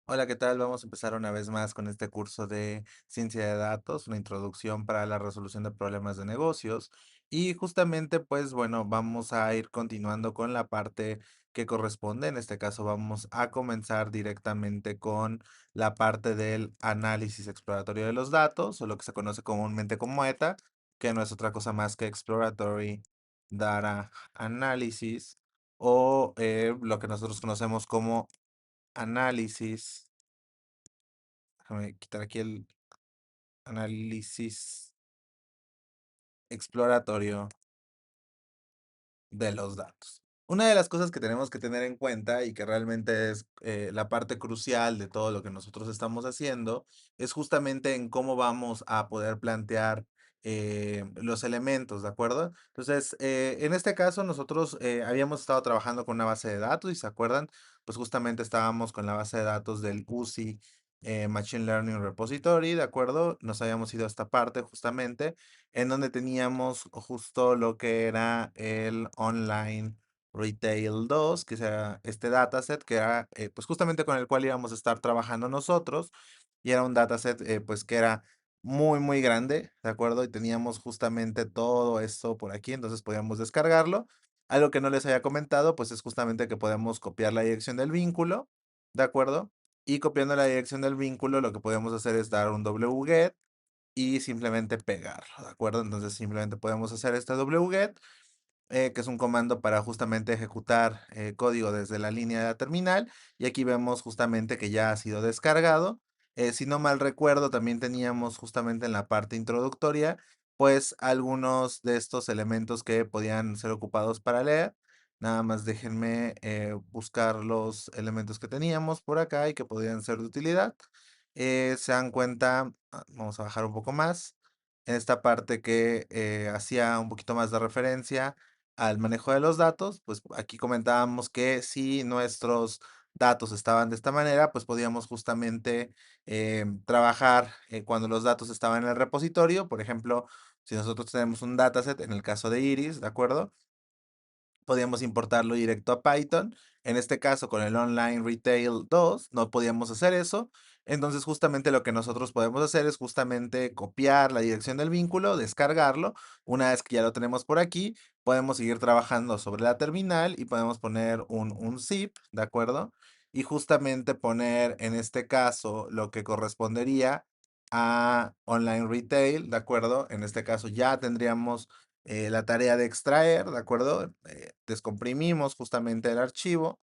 Hola, ¿qué tal? Vamos a empezar una vez más con este curso de ciencia de datos, una introducción para la resolución de problemas de negocios. Y justamente, pues bueno, vamos a ir continuando con la parte que corresponde. En este caso, vamos a comenzar directamente con la parte del análisis exploratorio de los datos, o lo que se conoce comúnmente como ETA, que no es otra cosa más que Exploratory Data Analysis, o lo que nosotros conocemos como análisis. Déjame quitar aquí el análisis exploratorio de los datos. Una de las cosas que tenemos que tener en cuenta y que realmente es la parte crucial de todo lo que nosotros estamos haciendo es justamente en cómo vamos a poder plantear los elementos, ¿de acuerdo? Entonces, en este caso nosotros habíamos estado trabajando con una base de datos y se acuerdan, pues justamente estábamos con la base de datos del UCI Machine Learning Repository, ¿de acuerdo? Nos habíamos ido a esta parte justamente en donde teníamos justo lo que era el Online Retail 2, que era este dataset, que era pues justamente con el cual íbamos a estar trabajando nosotros, y era un dataset pues que era muy, muy grande, ¿de acuerdo? Y teníamos justamente todo esto por aquí, entonces podíamos descargarlo. Algo que no les había comentado, pues es justamente que podemos copiar la dirección del vínculo, ¿de acuerdo? Y copiando la dirección del vínculo, lo que podemos hacer es dar un wget y simplemente pegarlo, ¿de acuerdo? Entonces simplemente podemos hacer este wget, que es un comando para justamente ejecutar código desde la línea de la terminal. Y aquí vemos justamente que ya ha sido descargado. Si no mal recuerdo, también teníamos justamente en la parte introductoria, pues algunos de estos elementos que podían ser ocupados para leer. Nada más déjenme buscar los elementos que teníamos por acá y que podían ser de utilidad. Se dan cuenta, vamos a bajar un poco más, en esta parte que hacía un poquito más de referencia al manejo de los datos. Pues aquí comentábamos que si nuestros datos estaban de esta manera, pues podíamos justamente trabajar cuando los datos estaban en el repositorio. Por ejemplo, si nosotros tenemos un dataset, en el caso de Iris, ¿de acuerdo? Podíamos importarlo directo a Python. En este caso, con el Online Retail 2, no podíamos hacer eso. Entonces, justamente lo que nosotros podemos hacer es justamente copiar la dirección del vínculo, descargarlo. Una vez que ya lo tenemos por aquí, podemos seguir trabajando sobre la terminal y podemos poner un zip, ¿de acuerdo? Y justamente poner en este caso lo que correspondería a Online Retail, ¿de acuerdo? En este caso ya tendríamos la tarea de extraer, ¿de acuerdo? Descomprimimos justamente el archivo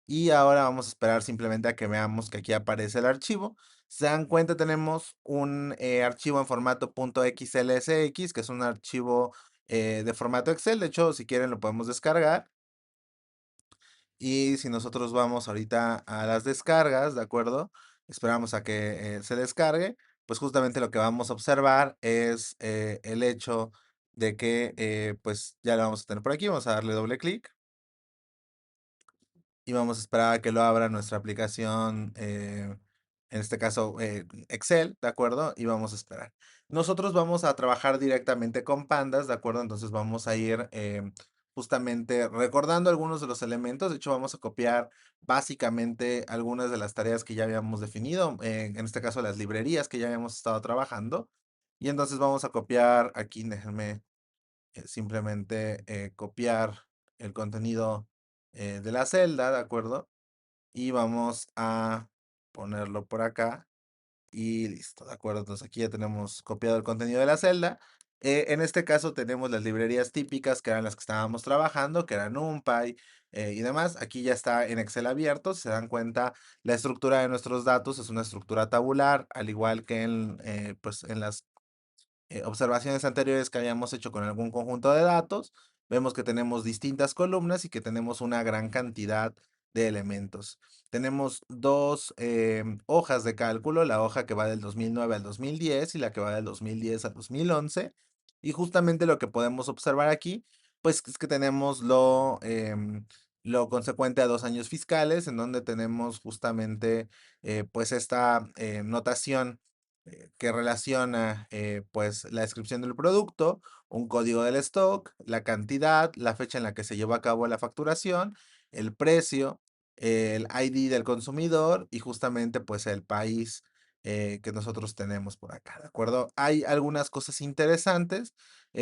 y ahora vamos a esperar simplemente a que veamos que aquí aparece el archivo. Se dan cuenta, tenemos un archivo en formato .xlsx, que es un archivo de formato Excel. De hecho, si quieren lo podemos descargar. Y si nosotros vamos ahorita a las descargas, ¿de acuerdo? Esperamos a que se descargue. Pues justamente lo que vamos a observar es el hecho de que pues ya lo vamos a tener por aquí. Vamos a darle doble clic y vamos a esperar a que lo abra nuestra aplicación, en este caso Excel, ¿de acuerdo? Y vamos a esperar. Nosotros vamos a trabajar directamente con pandas, ¿de acuerdo? Entonces vamos a ir justamente recordando algunos de los elementos. De hecho, vamos a copiar básicamente algunas de las tareas que ya habíamos definido, en este caso las librerías que ya habíamos estado trabajando. Y entonces vamos a copiar aquí, déjenme simplemente copiar el contenido de la celda, ¿de acuerdo? Y vamos a ponerlo por acá y listo, ¿de acuerdo? Entonces aquí ya tenemos copiado el contenido de la celda. En este caso tenemos las librerías típicas que eran las que estábamos trabajando, que eran NumPy y demás. Aquí ya está en Excel abierto. Si se dan cuenta, la estructura de nuestros datos es una estructura tabular, al igual que pues, en las observaciones anteriores que habíamos hecho con algún conjunto de datos. Vemos que tenemos distintas columnas y que tenemos una gran cantidad de elementos. Tenemos dos hojas de cálculo, la hoja que va del 2009 al 2010 y la que va del 2010 al 2011. Y justamente lo que podemos observar aquí, pues es que tenemos lo consecuente a 2 años fiscales, en donde tenemos justamente pues esta notación que relaciona pues la descripción del producto, un código del stock, la cantidad, la fecha en la que se llevó a cabo la facturación, el precio, el ID del consumidor y justamente pues el país que nosotros tenemos por acá, ¿de acuerdo? Hay algunas cosas interesantes,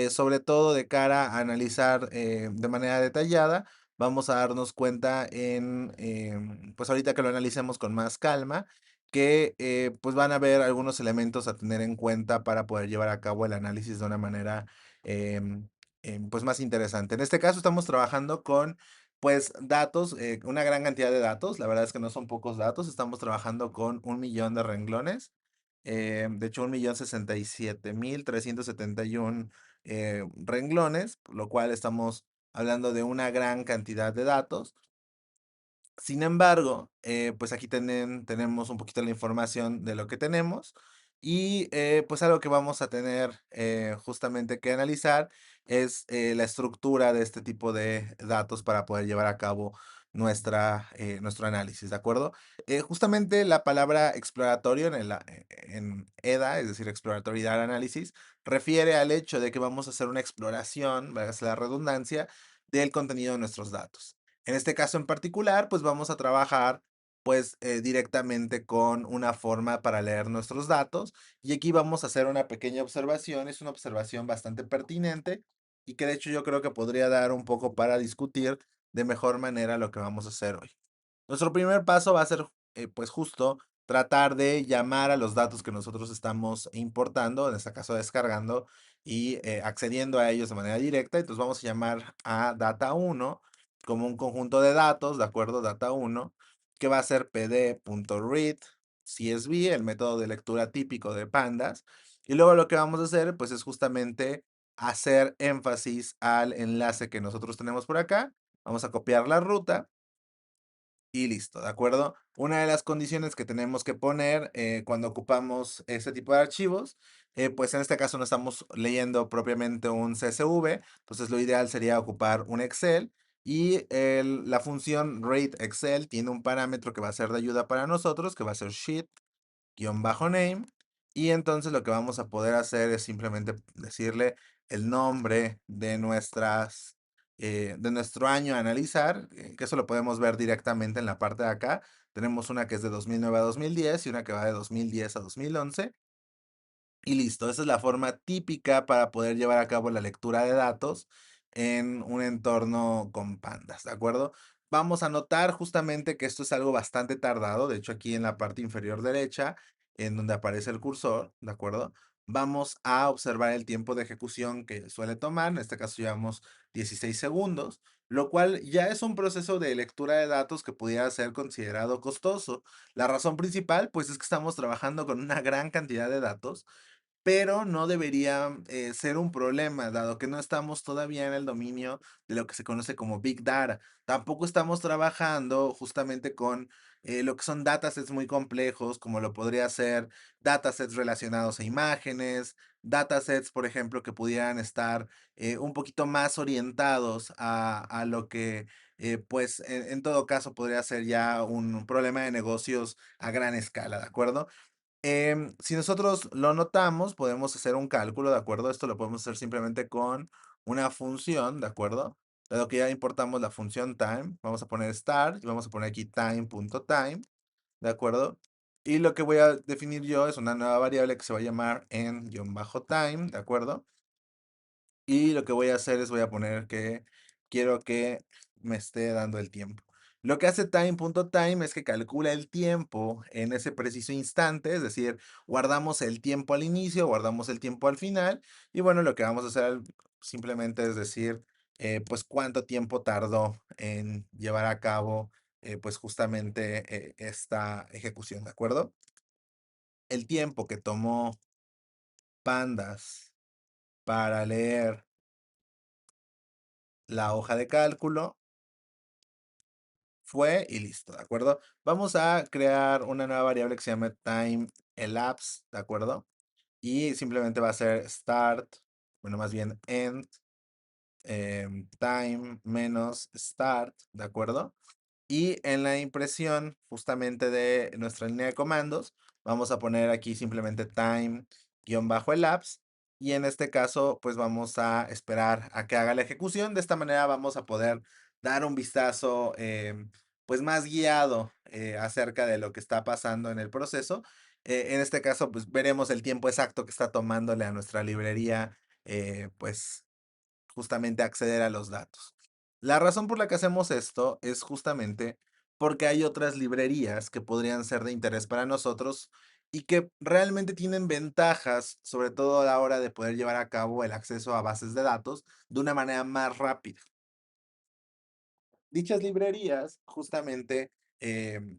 sobre todo de cara a analizar de manera detallada. Vamos a darnos cuenta pues ahorita que lo analicemos con más calma, que pues van a haber algunos elementos a tener en cuenta para poder llevar a cabo el análisis de una manera em, pues más interesante. En este caso estamos trabajando con pues datos, una gran cantidad de datos, la verdad es que no son pocos datos, estamos trabajando con 1 millón de renglones, de hecho 1.067.371 renglones, por lo cual estamos hablando de una gran cantidad de datos. Sin embargo, pues aquí tenemos un poquito la información de lo que tenemos y pues algo que vamos a tener justamente que analizar es la estructura de este tipo de datos para poder llevar a cabo nuestro análisis, ¿de acuerdo? Justamente la palabra exploratorio en EDA, es decir, Exploratory Data Analysis, refiere al hecho de que vamos a hacer una exploración, valga la redundancia, del contenido de nuestros datos. En este caso en particular, pues vamos a trabajar pues directamente con una forma para leer nuestros datos y aquí vamos a hacer una pequeña observación, es una observación bastante pertinente y que de hecho yo creo que podría dar un poco para discutir de mejor manera lo que vamos a hacer hoy. Nuestro primer paso va a ser pues justo tratar de llamar a los datos que nosotros estamos importando, en este caso descargando y accediendo a ellos de manera directa. Entonces vamos a llamar a data1 como un conjunto de datos, ¿de acuerdo? Data1, que va a ser pd.read CSV, el método de lectura típico de pandas. Y luego lo que vamos a hacer, pues es justamente hacer énfasis al enlace que nosotros tenemos por acá. Vamos a copiar la ruta y listo, ¿de acuerdo? Una de las condiciones que tenemos que poner cuando ocupamos este tipo de archivos, pues en este caso no estamos leyendo propiamente un CSV, entonces lo ideal sería ocupar un Excel y la función rate Excel tiene un parámetro que va a ser de ayuda para nosotros, que va a ser sheet name. Y entonces lo que vamos a poder hacer es simplemente decirle el nombre de nuestro año a analizar, que eso lo podemos ver directamente en la parte de acá. Tenemos una que es de 2009 a 2010 y una que va de 2010 a 2011. Y listo, esa es la forma típica para poder llevar a cabo la lectura de datos en un entorno con pandas, ¿de acuerdo? Vamos a notar justamente que esto es algo bastante tardado, de hecho aquí en la parte inferior derecha, en donde aparece el cursor, ¿de acuerdo? Vamos a observar el tiempo de ejecución que suele tomar, en este caso llevamos 16 segundos, lo cual ya es un proceso de lectura de datos que pudiera ser considerado costoso. La razón principal, pues es que estamos trabajando con una gran cantidad de datos pero no debería ser un problema, dado que no estamos todavía en el dominio de lo que se conoce como Big Data. Tampoco estamos trabajando justamente con lo que son datasets muy complejos, como lo podría ser datasets relacionados a imágenes, datasets, por ejemplo, que pudieran estar un poquito más orientados a lo que, pues, en todo caso podría ser ya un problema de negocios a gran escala, ¿de acuerdo? Si nosotros lo notamos, podemos hacer un cálculo, ¿de acuerdo? Esto lo podemos hacer simplemente con una función, ¿de acuerdo? Dado que ya importamos la función time, vamos a poner start y vamos a poner aquí time.time, ¿de acuerdo? Y lo que voy a definir yo es una nueva variable que se va a llamar en-time, ¿de acuerdo? Y lo que voy a hacer es voy a poner que quiero que me esté dando el tiempo. Lo que hace time.time es que calcula el tiempo en ese preciso instante, es decir, guardamos el tiempo al inicio, guardamos el tiempo al final, y bueno, lo que vamos a hacer simplemente es decir, pues cuánto tiempo tardó en llevar a cabo, pues justamente esta ejecución, ¿de acuerdo? El tiempo que tomó Pandas para leer la hoja de cálculo fue y listo, ¿de acuerdo? Vamos a crear una nueva variable que se llama time elapsed, ¿de acuerdo? Y simplemente va a ser start, bueno, más bien end, time menos start, ¿de acuerdo? Y en la impresión justamente de nuestra línea de comandos, vamos a poner aquí simplemente time-elapse. Y en este caso, pues vamos a esperar a que haga la ejecución. De esta manera vamos a poder dar un vistazo pues más guiado acerca de lo que está pasando en el proceso. En este caso, pues veremos el tiempo exacto que está tomándole a nuestra librería, pues justamente acceder a los datos. La razón por la que hacemos esto es justamente porque hay otras librerías que podrían ser de interés para nosotros y que realmente tienen ventajas, sobre todo a la hora de poder llevar a cabo el acceso a bases de datos de una manera más rápida. Dichas librerías justamente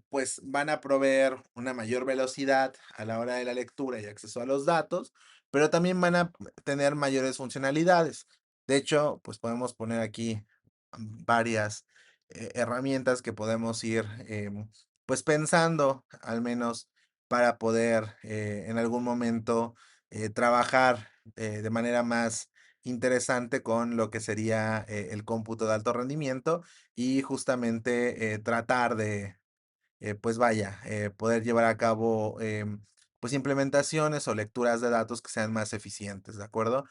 pues van a proveer una mayor velocidad a la hora de la lectura y acceso a los datos, pero también van a tener mayores funcionalidades. De hecho, pues podemos poner aquí varias herramientas que podemos ir pues pensando al menos para poder en algún momento trabajar de manera más interesante con lo que sería el cómputo de alto rendimiento y justamente tratar de, pues vaya, poder llevar a cabo pues implementaciones o lecturas de datos que sean más eficientes, ¿de acuerdo?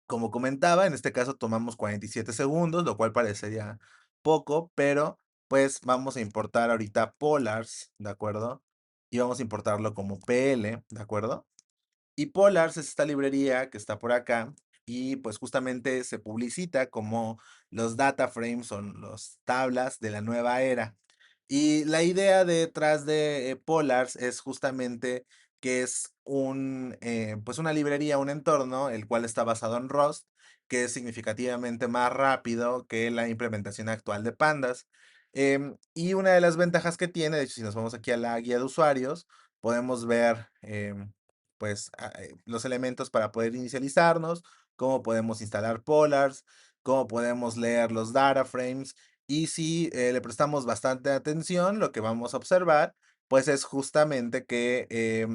Como comentaba, en este caso tomamos 47 segundos, lo cual parecería poco, pero pues vamos a importar ahorita Polars, ¿de acuerdo? Y vamos a importarlo como PL, ¿de acuerdo? Y Polars es esta librería que está por acá y pues justamente se publicita como los data frames, son las tablas de la nueva era. Y la idea detrás de Polars es justamente que es pues una librería, un entorno, el cual está basado en Rust, que es significativamente más rápido que la implementación actual de Pandas. Y una de las ventajas que tiene, de hecho, si nos vamos aquí a la guía de usuarios, podemos ver pues los elementos para poder inicializarnos, cómo podemos instalar Polars, cómo podemos leer los data frames y si le prestamos bastante atención, lo que vamos a observar pues es justamente que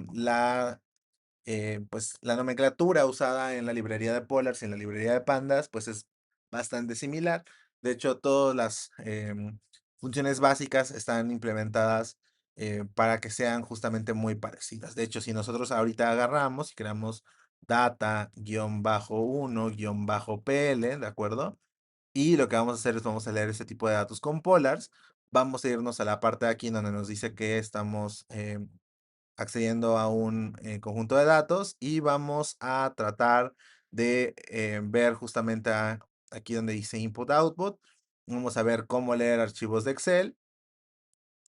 pues la nomenclatura usada en la librería de Polars y en la librería de Pandas, pues es bastante similar. De hecho, todas las funciones básicas están implementadas para que sean justamente muy parecidas. De hecho, si nosotros ahorita agarramos y creamos data-1-pl, ¿de acuerdo? Y lo que vamos a hacer es vamos a leer ese tipo de datos con Polars. Vamos a irnos a la parte de aquí donde nos dice que estamos accediendo a un conjunto de datos y vamos a tratar de ver justamente aquí donde dice input output. Vamos a ver cómo leer archivos de Excel.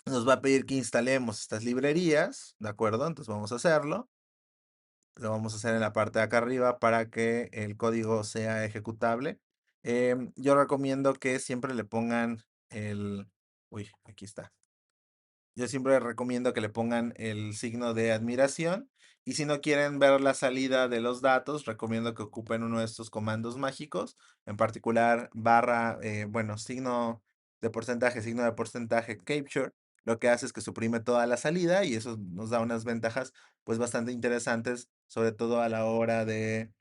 Nos va a pedir que instalemos estas librerías, ¿de acuerdo? Entonces vamos a hacerlo. Lo vamos a hacer en la parte de acá arriba para que el código sea ejecutable. Yo recomiendo que siempre le pongan el... Uy, aquí está. Yo siempre recomiendo que le pongan el signo de admiración y si no quieren ver la salida de los datos, recomiendo que ocupen uno de estos comandos mágicos, en particular barra, bueno, signo de porcentaje capture, lo que hace es que suprime toda la salida y eso nos da unas ventajas pues bastante interesantes, sobre todo a la hora de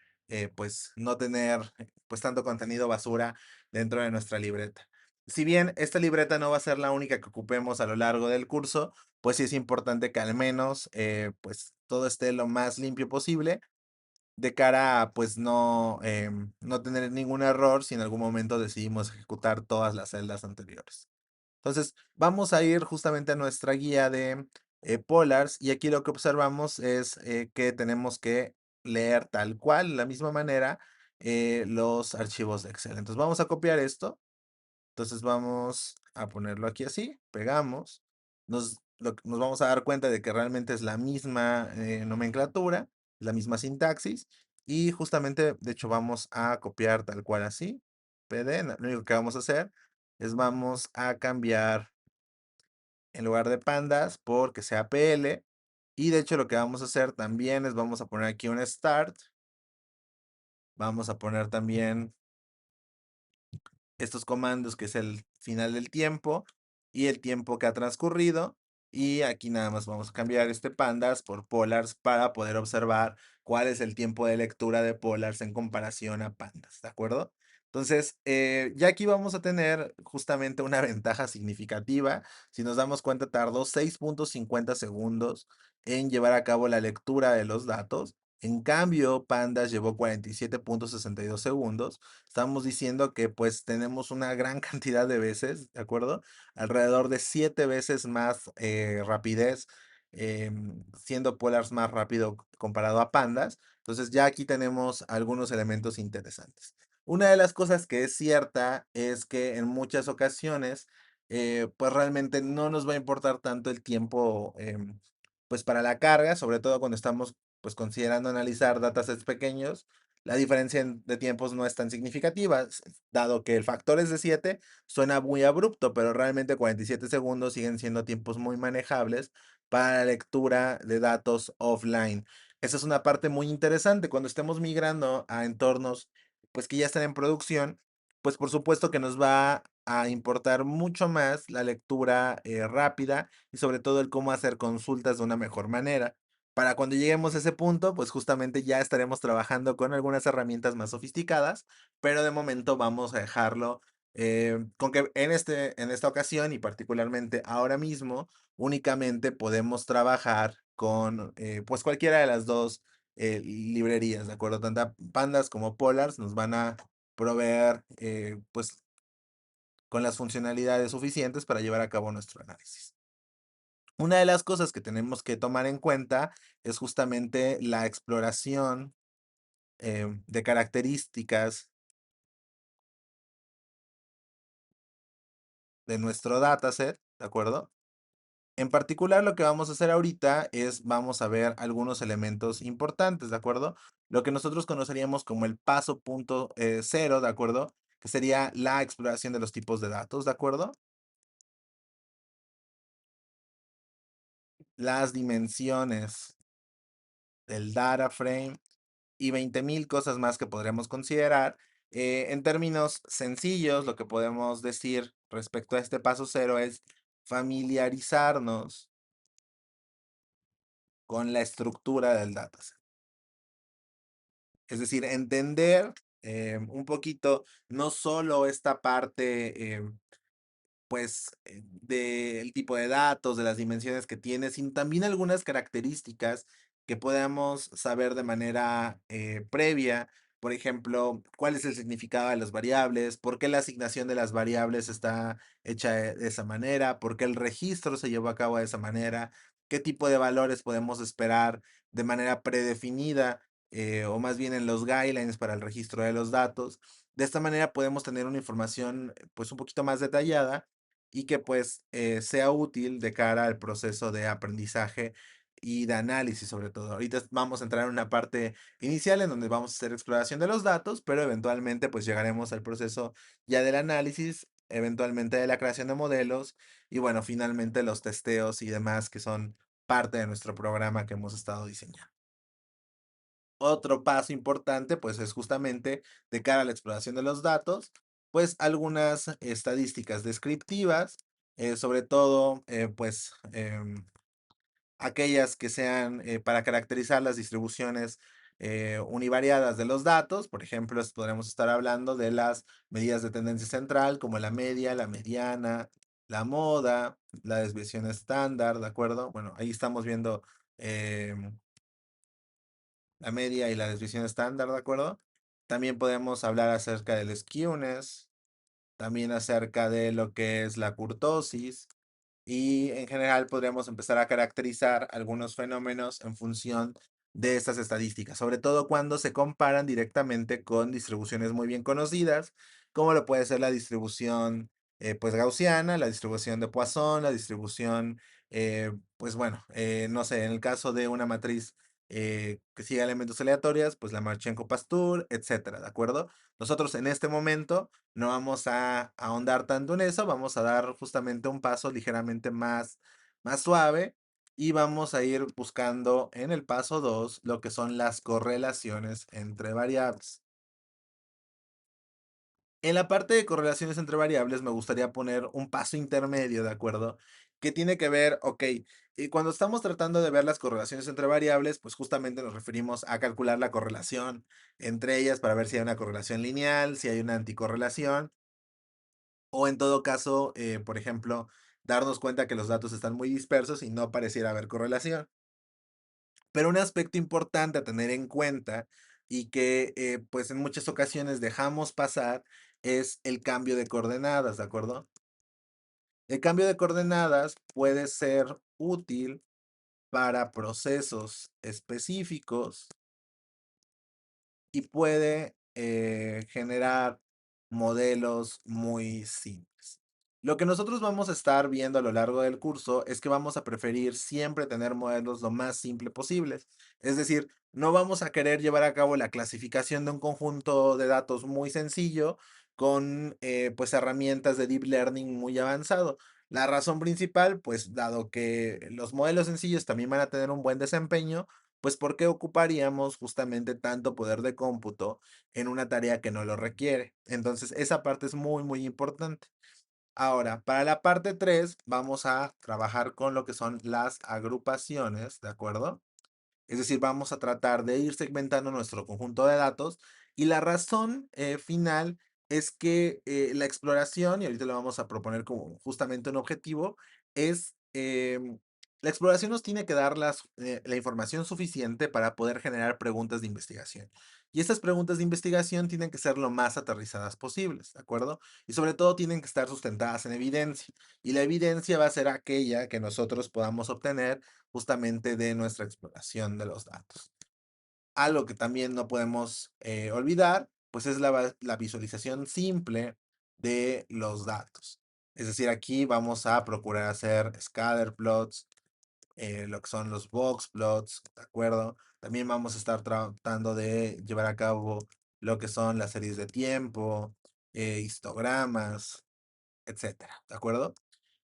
pues no tener pues tanto contenido basura dentro de nuestra libreta. Si bien esta libreta no va a ser la única que ocupemos a lo largo del curso, pues sí es importante que al menos pues todo esté lo más limpio posible de cara a pues no, no tener ningún error si en algún momento decidimos ejecutar todas las celdas anteriores. Entonces vamos a ir justamente a nuestra guía de Polars y aquí lo que observamos es que tenemos que leer tal cual, de la misma manera, los archivos de Excel. Entonces vamos a copiar esto. Entonces vamos a ponerlo aquí así, pegamos, nos vamos a dar cuenta de que realmente es la misma nomenclatura, la misma sintaxis, y justamente, de hecho, vamos a copiar tal cual así, PD, lo único que vamos a hacer es vamos a cambiar en lugar de pandas porque sea PL, y de hecho lo que vamos a hacer también es vamos a poner aquí un start, vamos a poner también estos comandos, que es el final del tiempo y el tiempo que ha transcurrido. Y aquí nada más vamos a cambiar este pandas por polars para poder observar cuál es el tiempo de lectura de polars en comparación a pandas, ¿de acuerdo? Entonces, ya aquí vamos a tener justamente una ventaja significativa. Si nos damos cuenta, tardó 6.50 segundos en llevar a cabo la lectura de los datos. En cambio, Pandas llevó 47.62 segundos. Estamos diciendo que pues tenemos una gran cantidad de veces, ¿de acuerdo? Alrededor de 7 veces más rapidez, siendo Polars más rápido comparado a Pandas. Entonces ya aquí tenemos algunos elementos interesantes. Una de las cosas que es cierta es que en muchas ocasiones, pues realmente no nos va a importar tanto el tiempo, pues para la carga, sobre todo cuando estamos pues considerando analizar datasets pequeños, la diferencia de tiempos no es tan significativa, dado que el factor es de 7, suena muy abrupto, pero realmente 47 segundos siguen siendo tiempos muy manejables para la lectura de datos offline. Esa es una parte muy interesante cuando estemos migrando a entornos pues que ya están en producción, pues por supuesto que nos va a importar mucho más la lectura rápida y sobre todo el cómo hacer consultas de una mejor manera. Para cuando lleguemos a ese punto, pues justamente ya estaremos trabajando con algunas herramientas más sofisticadas, pero de momento vamos a dejarlo con que en esta ocasión y particularmente ahora mismo, únicamente podemos trabajar con pues cualquiera de las dos librerías, ¿de acuerdo? Tanto Pandas como Polars nos van a proveer pues con las funcionalidades suficientes para llevar a cabo nuestro análisis. Una de las cosas que tenemos que tomar en cuenta es justamente la exploración de características de nuestro dataset, ¿de acuerdo? En particular, lo que vamos a hacer ahorita es vamos a ver algunos elementos importantes, ¿de acuerdo? Lo que nosotros conoceríamos como el paso punto cero, ¿de acuerdo? Que sería la exploración de los tipos de datos, ¿de acuerdo? Las dimensiones del data frame y 20,000 cosas más que podremos considerar. En términos sencillos, lo que podemos decir respecto a este paso cero es familiarizarnos con la estructura del dataset. Es decir, entender un poquito no solo esta parte pues, del tipo de datos, de las dimensiones que tiene, sino también algunas características que podamos saber de manera previa. Por ejemplo, cuál es el significado de las variables, por qué la asignación de las variables está hecha de esa manera, por qué el registro se llevó a cabo de esa manera, qué tipo de valores podemos esperar de manera predefinida, o más bien en los guidelines para el registro de los datos. De esta manera podemos tener una información pues un poquito más detallada y que pues sea útil de cara al proceso de aprendizaje y de análisis sobre todo. Ahorita vamos a entrar en una parte inicial en donde vamos a hacer exploración de los datos, pero eventualmente pues llegaremos al proceso ya del análisis, eventualmente de la creación de modelos y bueno, finalmente los testeos y demás que son parte de nuestro programa que hemos estado diseñando. Otro paso importante, pues, es justamente de cara a la exploración de los datos, pues, algunas estadísticas descriptivas, sobre todo, pues, aquellas que sean, para caracterizar las distribuciones, univariadas de los datos. Por ejemplo, podremos estar hablando de las medidas de tendencia central, como la media, la mediana, la moda, la desviación estándar, ¿de acuerdo? Bueno, ahí estamos viendo, la media y la desviación estándar, ¿de acuerdo? También podemos hablar acerca del skewness, también acerca de lo que es la kurtosis, y en general podríamos empezar a caracterizar algunos fenómenos en función de estas estadísticas, sobre todo cuando se comparan directamente con distribuciones muy bien conocidas, como lo puede ser la distribución pues gaussiana, la distribución de Poisson, la distribución, pues bueno, no sé, en el caso de una matriz que siga elementos aleatorios, pues la Marchenko-Pastur, etcétera, ¿de acuerdo? Nosotros en este momento no vamos a ahondar tanto en eso, vamos a dar justamente un paso ligeramente más suave y vamos a ir buscando en el paso 2 lo que son las correlaciones entre variables. En la parte de correlaciones entre variables me gustaría poner un paso intermedio, ¿de acuerdo? Que tiene que ver, ok, cuando estamos tratando de ver las correlaciones entre variables, pues justamente nos referimos a calcular la correlación entre ellas para ver si hay una correlación lineal, si hay una anticorrelación. O en todo caso, por ejemplo, darnos cuenta que los datos están muy dispersos y no pareciera haber correlación. Pero un aspecto importante a tener en cuenta y que pues en muchas ocasiones dejamos pasar es el cambio de coordenadas, ¿de acuerdo? El cambio de coordenadas puede ser útil para procesos específicos y puede generar modelos muy simples. Lo que nosotros vamos a estar viendo a lo largo del curso es que vamos a preferir siempre tener modelos lo más simple posibles. Es decir, no vamos a querer llevar a cabo la clasificación de un conjunto de datos muy sencillo con pues herramientas de deep learning muy avanzado. La razón principal, pues dado que los modelos sencillos también van a tener un buen desempeño, pues ¿por qué ocuparíamos justamente tanto poder de cómputo en una tarea que no lo requiere? Entonces, esa parte es muy, muy importante. Ahora, para la parte 3 vamos a trabajar con lo que son las agrupaciones, ¿de acuerdo? Es decir, vamos a tratar de ir segmentando nuestro conjunto de datos y la razón final es que la exploración, y ahorita lo vamos a proponer como justamente un objetivo, es la exploración nos tiene que dar la información suficiente para poder generar preguntas de investigación. Y estas preguntas de investigación tienen que ser lo más aterrizadas posibles, ¿de acuerdo? Y sobre todo tienen que estar sustentadas en evidencia. Y la evidencia va a ser aquella que nosotros podamos obtener justamente de nuestra exploración de los datos. Algo que también no podemos olvidar, pues es la visualización simple de los datos. Es decir, aquí vamos a procurar hacer scatter plots, lo que son los box plots, ¿de acuerdo? También vamos a estar tratando de llevar a cabo lo que son las series de tiempo, histogramas, etcétera, ¿de acuerdo?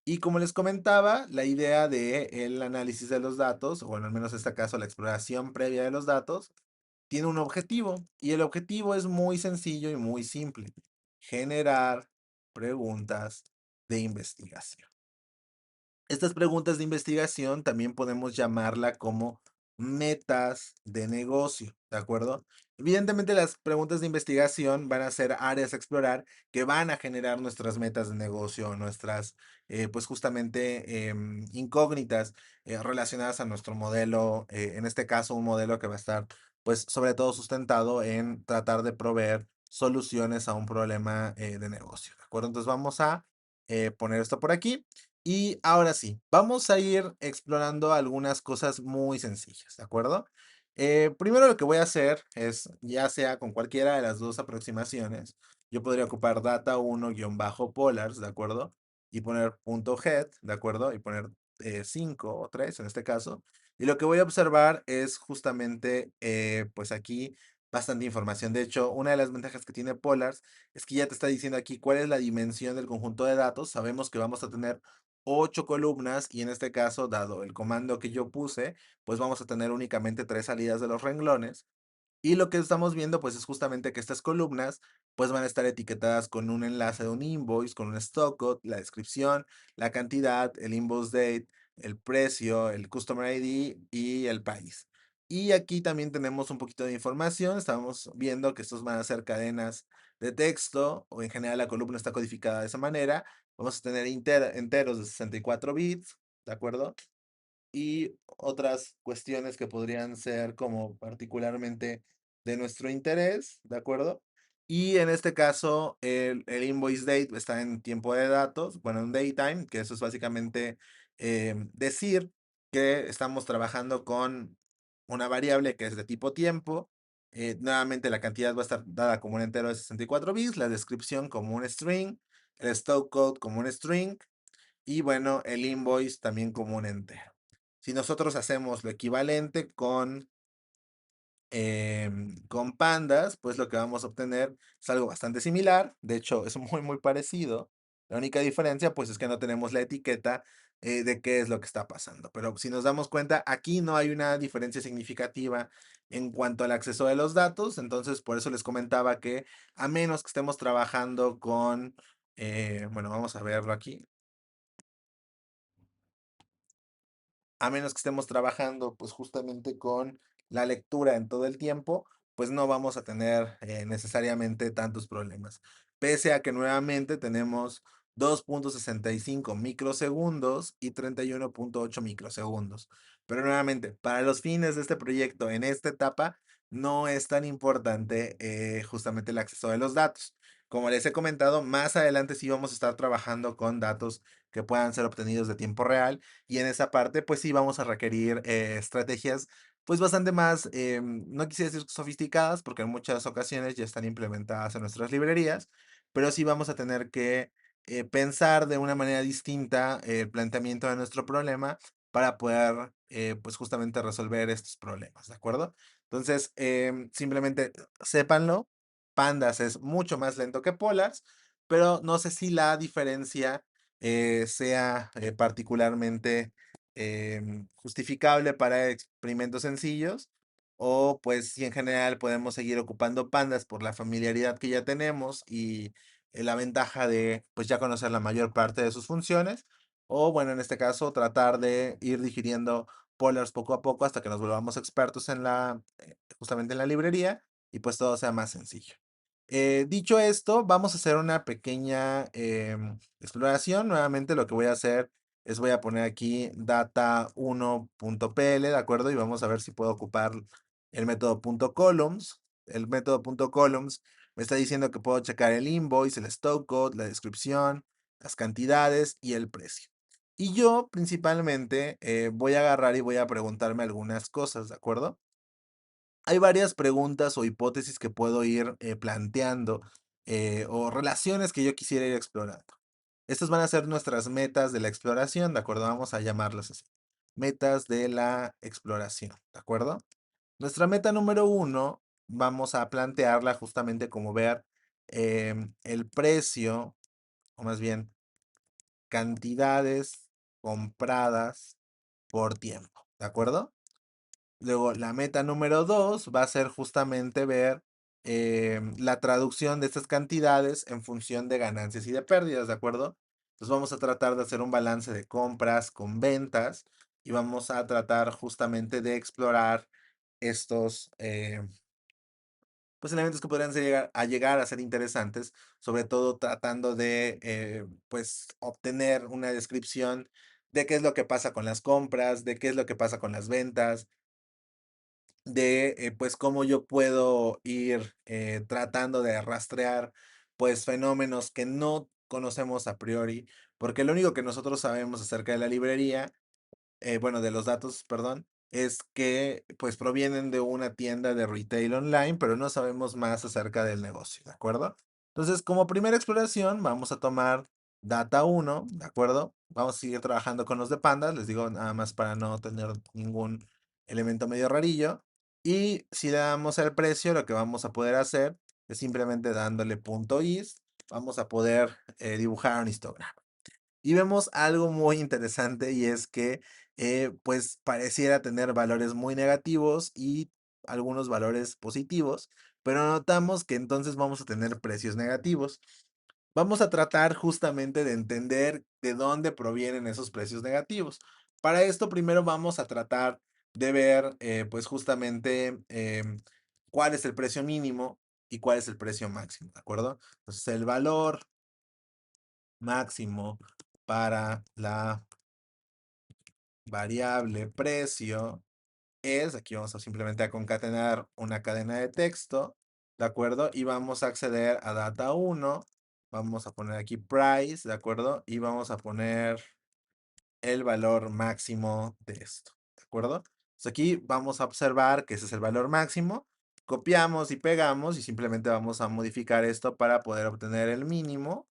Y como les comentaba, la idea del análisis de los datos, o bueno, al menos en este caso la exploración previa de los datos, tiene un objetivo. Y el objetivo es muy sencillo y muy simple. Generar preguntas de investigación. Estas preguntas de investigación también podemos llamarla como metas de negocio, ¿de acuerdo? Evidentemente las preguntas de investigación van a ser áreas a explorar que van a generar nuestras metas de negocio, nuestras, pues justamente incógnitas relacionadas a nuestro modelo, en este caso un modelo que va a estar, pues sobre todo sustentado en tratar de proveer soluciones a un problema de negocio, ¿de acuerdo? Entonces vamos a poner esto por aquí. Y ahora sí, vamos a ir explorando algunas cosas muy sencillas, ¿de acuerdo? Primero lo que voy a hacer es, ya sea con cualquiera de las dos aproximaciones, yo podría ocupar data 1-polars, ¿de acuerdo? Y poner punto .head, ¿de acuerdo? Y poner 5 o 3 en este caso. Y lo que voy a observar es justamente, pues aquí, bastante información. De hecho, una de las ventajas que tiene Polars es que ya te está diciendo aquí cuál es la dimensión del conjunto de datos. Sabemos que vamos a tener 8 columnas y en este caso, dado el comando que yo puse, pues vamos a tener únicamente 3 salidas de los renglones. Y lo que estamos viendo, pues es justamente que estas columnas, pues van a estar etiquetadas con un enlace de un invoice, con un stock code, la descripción, la cantidad, el invoice date, el precio, el customer ID y el país. Y aquí también tenemos un poquito de información. Estamos viendo que estos van a ser cadenas de texto o en general la columna está codificada de esa manera. Vamos a tener enteros de 64 bits, ¿de acuerdo? Y otras cuestiones que podrían ser como particularmente de nuestro interés, ¿de acuerdo? Y en este caso, el invoice date está en tiempo de datos, bueno, en datetime, que eso es básicamente decir que estamos trabajando con una variable que es de tipo tiempo. Nuevamente la cantidad va a estar dada como un entero de 64 bits, la descripción como un string, el stock code como un string y bueno, el invoice también como un entero. Si nosotros hacemos lo equivalente con pandas, pues lo que vamos a obtener es algo bastante similar. De hecho, es muy, muy parecido. La única diferencia, pues, es que no tenemos la etiqueta de qué es lo que está pasando. Pero si nos damos cuenta, aquí no hay una diferencia significativa en cuanto al acceso de los datos. Entonces, por eso les comentaba que a menos que estemos trabajando con, bueno, vamos a verlo aquí. A menos que estemos trabajando pues justamente con la lectura en todo el tiempo, pues no vamos a tener necesariamente tantos problemas. Pese a que nuevamente tenemos 2.65 microsegundos y 31.8 microsegundos. Pero nuevamente, para los fines de este proyecto, en esta etapa, no es tan importante justamente el acceso de los datos. Como les he comentado, más adelante sí vamos a estar trabajando con datos que puedan ser obtenidos de tiempo real y en esa parte pues sí vamos a requerir estrategias pues bastante más, no quisiera decir sofisticadas porque en muchas ocasiones ya están implementadas en nuestras librerías, pero sí vamos a tener que pensar de una manera distinta el planteamiento de nuestro problema para poder pues justamente resolver estos problemas, ¿de acuerdo? Entonces, simplemente sépanlo, Pandas es mucho más lento que Polars, pero no sé si la diferencia sea particularmente justificable para experimentos sencillos o pues si en general podemos seguir ocupando Pandas por la familiaridad que ya tenemos y la ventaja de pues ya conocer la mayor parte de sus funciones o bueno, en este caso tratar de ir digiriendo Polars poco a poco hasta que nos volvamos expertos en justamente en la librería y pues todo sea más sencillo. Dicho esto, vamos a hacer una pequeña exploración. Nuevamente lo que voy a hacer es voy a poner aquí data1.pl, ¿de acuerdo? Y vamos a ver si puedo ocupar el método .columns. El método .columns me está diciendo que puedo checar el invoice, el stock code, la descripción, las cantidades y el precio. Y yo principalmente voy a agarrar y voy a preguntarme algunas cosas, ¿de acuerdo? Hay varias preguntas o hipótesis que puedo ir planteando o relaciones que yo quisiera ir explorando. Estas van a ser nuestras metas de la exploración, ¿de acuerdo? Vamos a llamarlas así. Metas de la exploración, ¿de acuerdo? Nuestra meta número uno, vamos a plantearla justamente como ver el precio, o más bien cantidades compradas por tiempo, ¿de acuerdo? Luego, la meta número 2 va a ser justamente ver la traducción de estas cantidades en función de ganancias y de pérdidas, ¿de acuerdo? Entonces vamos a tratar de hacer un balance de compras con ventas y vamos a tratar justamente de explorar estos pues elementos que podrían llegar a ser interesantes, sobre todo tratando de pues obtener una descripción de qué es lo que pasa con las compras, de qué es lo que pasa con las ventas, de pues cómo yo puedo ir tratando de rastrear pues fenómenos que no conocemos a priori, porque lo único que nosotros sabemos acerca de la librería bueno, de los datos, perdón, es que pues provienen de una tienda de retail online, pero no sabemos más acerca del negocio, ¿de acuerdo? Entonces, como primera exploración, vamos a tomar data uno, ¿de acuerdo? Vamos a seguir trabajando con los de pandas, les digo nada más para no tener ningún elemento medio rarillo. Y si le damos el precio, lo que vamos a poder hacer es simplemente dándole punto .is, vamos a poder dibujar un histograma. Y vemos algo muy interesante y es que pues pareciera tener valores muy negativos y algunos valores positivos, pero notamos que entonces vamos a tener precios negativos. Vamos a tratar justamente de entender de dónde provienen esos precios negativos. Para esto primero vamos a tratar de ver pues justamente cuál es el precio mínimo y cuál es el precio máximo, ¿de acuerdo? Entonces el valor máximo para la variable precio es, aquí vamos a simplemente a concatenar una cadena de texto, ¿de acuerdo? Y vamos a acceder a data uno, vamos a poner aquí price, ¿de acuerdo? Y vamos a poner el valor máximo de esto, ¿de acuerdo? Entonces aquí vamos a observar que ese es el valor máximo, copiamos y pegamos y simplemente vamos a modificar esto para poder obtener el mínimo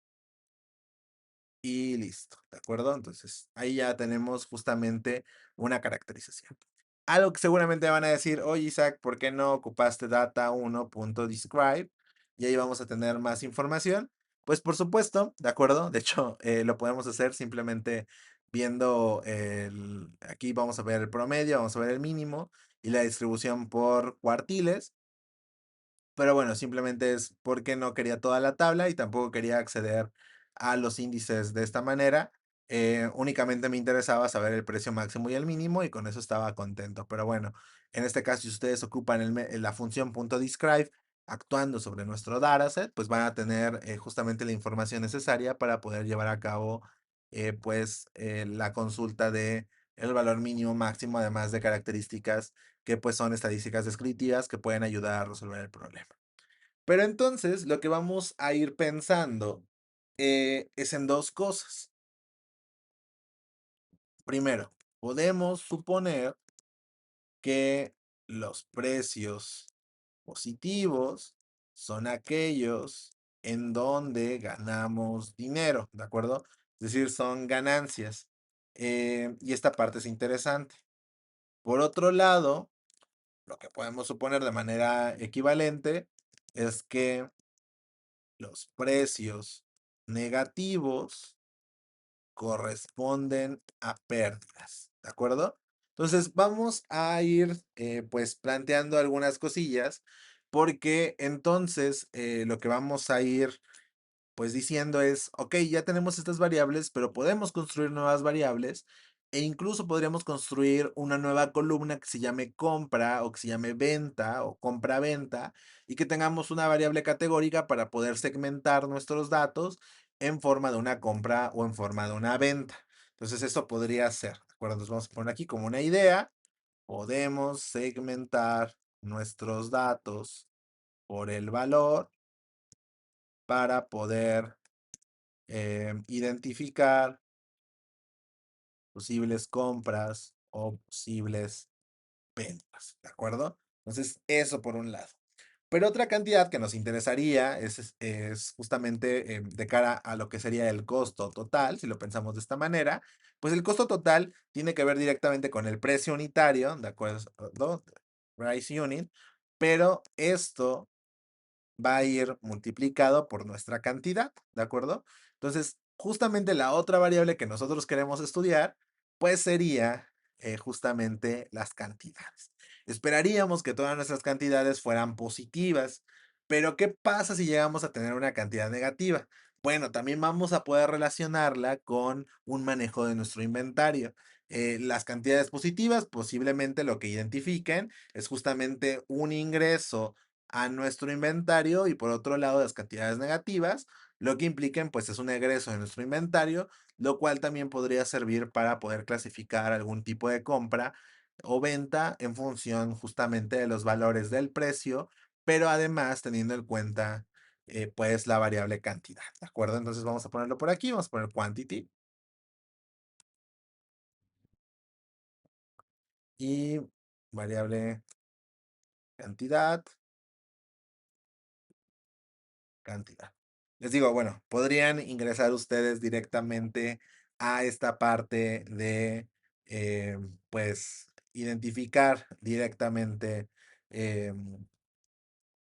y listo, ¿de acuerdo? Entonces, ahí ya tenemos justamente una caracterización. Algo que seguramente van a decir, oye Isaac, ¿por qué no ocupaste data1.describe? Y ahí vamos a tener más información. Pues por supuesto, ¿de acuerdo? De hecho, lo podemos hacer simplemente viendo aquí vamos a ver el promedio, vamos a ver el mínimo y la distribución por cuartiles. Pero bueno, simplemente es porque no quería toda la tabla y tampoco quería acceder a los índices de esta manera. Únicamente me interesaba saber el precio máximo y el mínimo y con eso estaba contento. Pero bueno, en este caso, si ustedes ocupan la función .describe, actuando sobre nuestro dataset, pues van a tener justamente la información necesaria para poder llevar a cabo la consulta de el valor mínimo máximo, además de características que pues son estadísticas descriptivas que pueden ayudar a resolver el problema. Pero entonces lo que vamos a ir pensando es en dos cosas. Primero, podemos suponer que los precios positivos son aquellos en donde ganamos dinero, ¿de acuerdo? Es decir, son ganancias. Y esta parte es interesante. Por otro lado, lo que podemos suponer de manera equivalente es que los precios negativos corresponden a pérdidas, ¿de acuerdo? Entonces vamos a ir pues planteando algunas cosillas porque entonces lo que vamos a ir pues diciendo es, ok, ya tenemos estas variables, pero podemos construir nuevas variables e incluso podríamos construir una nueva columna que se llame compra o que se llame venta o compra-venta y que tengamos una variable categórica para poder segmentar nuestros datos en forma de una compra o en forma de una venta. Entonces eso podría ser, ¿de acuerdo? Entonces vamos a poner aquí como una idea, podemos segmentar nuestros datos por el valor para poder identificar posibles compras o posibles ventas, ¿de acuerdo? Entonces, eso por un lado. Pero otra cantidad que nos interesaría es justamente de cara a lo que sería el costo total, si lo pensamos de esta manera, pues el costo total tiene que ver directamente con el precio unitario, ¿de acuerdo? Price unit, pero esto va a ir multiplicado por nuestra cantidad, ¿de acuerdo? Entonces, justamente la otra variable que nosotros queremos estudiar, pues sería justamente las cantidades. Esperaríamos que todas nuestras cantidades fueran positivas, pero ¿qué pasa si llegamos a tener una cantidad negativa? Bueno, también vamos a poder relacionarla con un manejo de nuestro inventario. Las cantidades positivas posiblemente lo que identifiquen es justamente un ingreso a nuestro inventario y por otro lado las cantidades negativas, lo que impliquen pues es un egreso de nuestro inventario, lo cual también podría servir para poder clasificar algún tipo de compra o venta en función justamente de los valores del precio, pero además teniendo en cuenta pues la variable cantidad, ¿de acuerdo? Entonces vamos a ponerlo por aquí, vamos a poner quantity y variable cantidad. Cantidad. Les digo, bueno, podrían ingresar ustedes directamente a esta parte de, pues, identificar directamente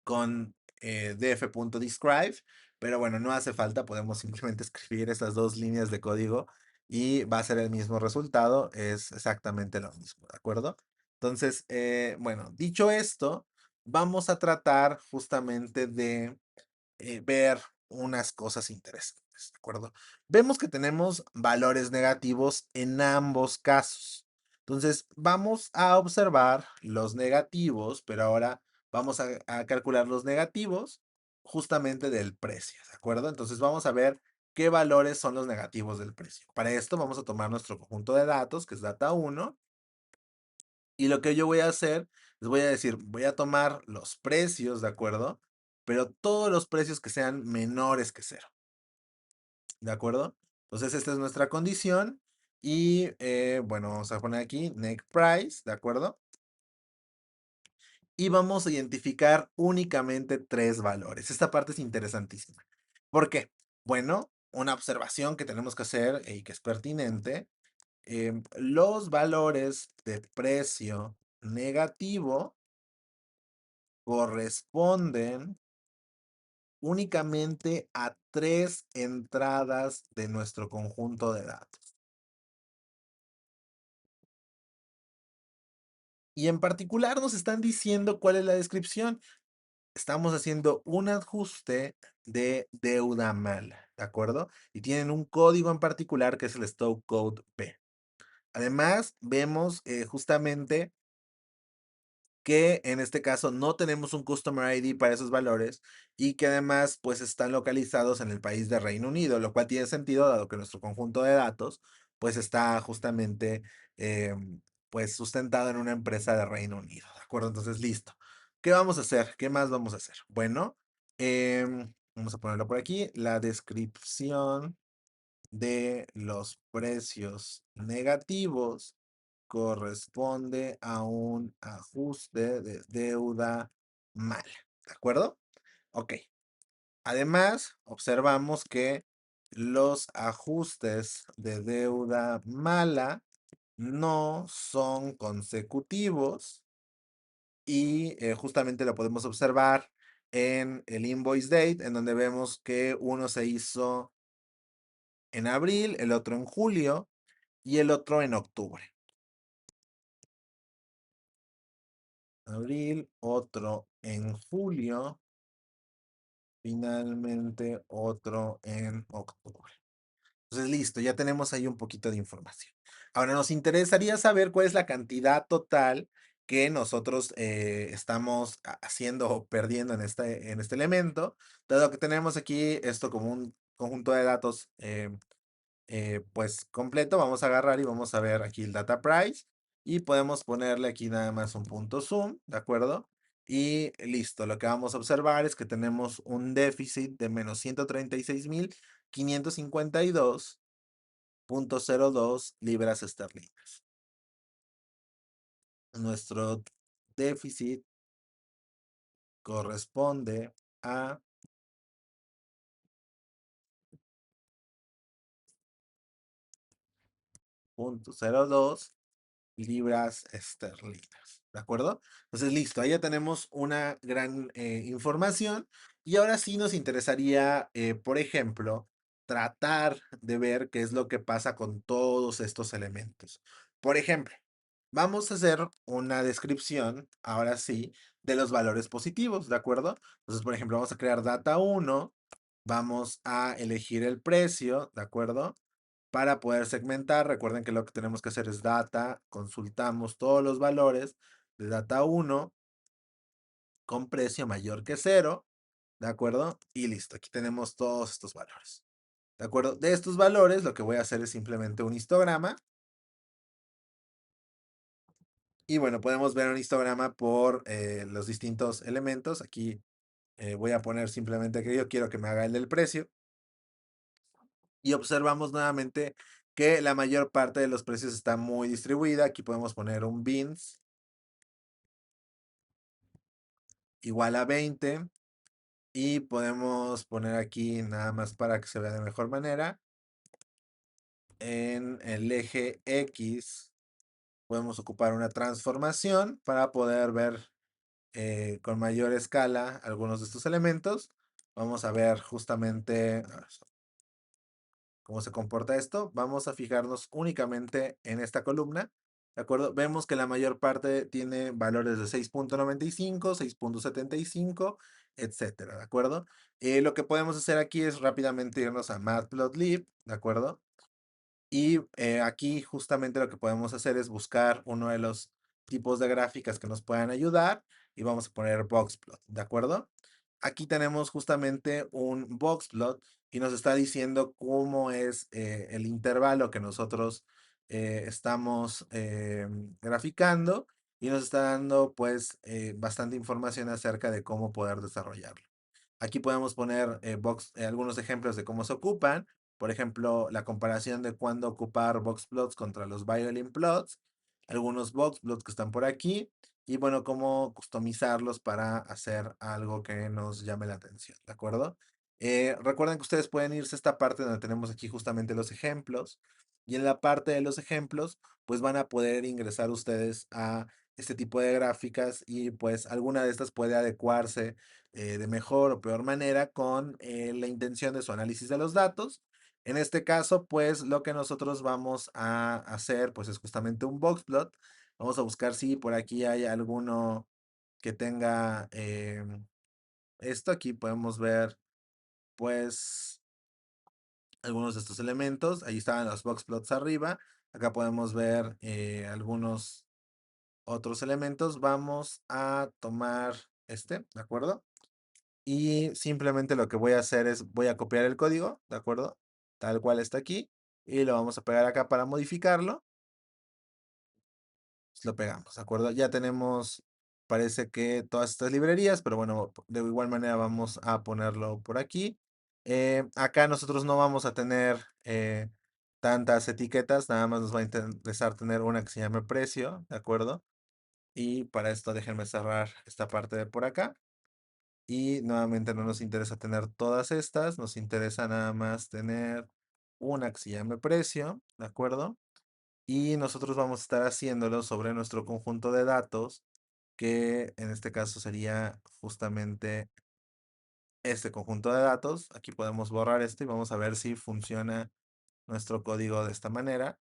con df.describe, pero bueno, no hace falta, podemos simplemente escribir estas dos líneas de código y va a ser el mismo resultado, es exactamente lo mismo, ¿de acuerdo? Entonces, bueno, dicho esto, vamos a tratar justamente de ver unas cosas interesantes, ¿de acuerdo? Vemos que tenemos valores negativos en ambos casos. Entonces, vamos a observar los negativos, pero ahora vamos a calcular los negativos justamente del precio, ¿de acuerdo? Entonces, vamos a ver qué valores son los negativos del precio. Para esto, vamos a tomar nuestro conjunto de datos, que es data uno y lo que yo voy a hacer, les voy a decir, voy a tomar los precios, ¿de acuerdo? Pero todos los precios que sean menores que cero, ¿de acuerdo? Entonces, esta es nuestra condición. Y bueno, vamos a poner aquí next price, ¿de acuerdo? Y vamos a identificar únicamente tres valores. Esta parte es interesantísima. ¿Por qué? Bueno, una observación que tenemos que hacer y que es pertinente. Los valores de precio negativo corresponden únicamente a tres entradas de nuestro conjunto de datos. Y en particular nos están diciendo cuál es la descripción. Estamos haciendo un ajuste de deuda mala, ¿de acuerdo? Y tienen un código en particular que es el Stock Code P. Además, vemos justamente que en este caso no tenemos un Customer ID para esos valores y que además pues están localizados en el país de Reino Unido, lo cual tiene sentido dado que nuestro conjunto de datos pues está justamente pues sustentado en una empresa de Reino Unido, ¿de acuerdo? Entonces, listo. ¿Qué vamos a hacer? ¿Qué más vamos a hacer? Bueno, vamos a ponerlo por aquí, la descripción de los precios negativos corresponde a un ajuste de deuda mala. ¿De acuerdo? Ok. Además, observamos que los ajustes de deuda mala no son consecutivos y justamente lo podemos observar en el invoice date, en donde vemos que uno se hizo en abril, el otro en julio y el otro en octubre. Abril, otro en julio, finalmente otro en octubre. Entonces, listo, ya tenemos ahí un poquito de información. Ahora nos interesaría saber cuál es la cantidad total que nosotros estamos haciendo o perdiendo en este elemento, dado que tenemos aquí esto como un conjunto de datos pues completo, vamos a agarrar y vamos a ver aquí el data price y podemos ponerle aquí nada más un punto zoom, ¿de acuerdo? Y listo, lo que vamos a observar es que tenemos un déficit de menos 136.552.02 libras esterlinas. Nuestro déficit corresponde a 0.02 libras esterlinas. ¿De acuerdo? Entonces, listo, ahí ya tenemos una gran información y ahora sí nos interesaría, por ejemplo, tratar de ver qué es lo que pasa con todos estos elementos. Por ejemplo, vamos a hacer una descripción, ahora sí, de los valores positivos, ¿de acuerdo? Entonces, por ejemplo, vamos a crear data uno, vamos a elegir el precio, ¿de acuerdo? Para poder segmentar, recuerden que lo que tenemos que hacer es data, consultamos todos los valores de data uno con precio mayor que cero, ¿de acuerdo? Y listo, aquí tenemos todos estos valores. ¿De acuerdo? De estos valores lo que voy a hacer es simplemente un histograma. Y bueno, podemos ver un histograma por los distintos elementos. Aquí voy a poner simplemente que yo quiero que me haga el del precio. Y observamos nuevamente que la mayor parte de los precios está muy distribuida. Aquí podemos poner un bins igual a 20 y podemos poner aquí nada más para que se vea de mejor manera. En el eje X podemos ocupar una transformación para poder ver con mayor escala algunos de estos elementos. Vamos a ver justamente cómo se comporta esto. Vamos a fijarnos únicamente en esta columna. ¿De acuerdo? Vemos que la mayor parte tiene valores de 6.95, 6.75, etcétera. ¿De acuerdo? Lo que podemos hacer aquí es rápidamente irnos a Matplotlib. ¿De acuerdo? Y aquí justamente lo que podemos hacer es buscar uno de los tipos de gráficas que nos puedan ayudar y vamos a poner boxplot, ¿de acuerdo? Aquí tenemos justamente un boxplot y nos está diciendo cómo es el intervalo que nosotros estamos graficando y nos está dando pues bastante información acerca de cómo poder desarrollarlo. Aquí podemos poner algunos ejemplos de cómo se ocupan. Por ejemplo, la comparación de cuándo ocupar box plots contra los violin plots. Algunos box plots que están por aquí. Y bueno, cómo customizarlos para hacer algo que nos llame la atención. ¿De acuerdo? Recuerden que ustedes pueden irse a esta parte donde tenemos aquí justamente los ejemplos. Y en la parte de los ejemplos, pues van a poder ingresar ustedes a este tipo de gráficas y pues alguna de estas puede adecuarse de mejor o peor manera con la intención de su análisis de los datos. En este caso, pues lo que nosotros vamos a hacer, pues es justamente un boxplot. Vamos a buscar si por aquí hay alguno que tenga esto. Aquí podemos ver, pues, algunos de estos elementos. Ahí estaban los boxplots arriba. Acá podemos ver algunos otros elementos, vamos a tomar este, ¿de acuerdo? Y simplemente lo que voy a hacer es, voy a copiar el código, ¿de acuerdo? Tal cual está aquí. Y lo vamos a pegar acá para modificarlo. Lo pegamos, ¿de acuerdo? Ya tenemos, parece que todas estas librerías, pero bueno, de igual manera vamos a ponerlo por aquí. Acá nosotros no vamos a tener tantas etiquetas, nada más nos va a interesar tener una que se llame precio, ¿de acuerdo? Y para esto déjenme cerrar esta parte de por acá. Y nuevamente no nos interesa tener todas estas, nos interesa nada más tener una que se llame precio, ¿de acuerdo? Y nosotros vamos a estar haciéndolo sobre nuestro conjunto de datos, que en este caso sería justamente este conjunto de datos. Aquí podemos borrar esto y vamos a ver si funciona nuestro código de esta manera.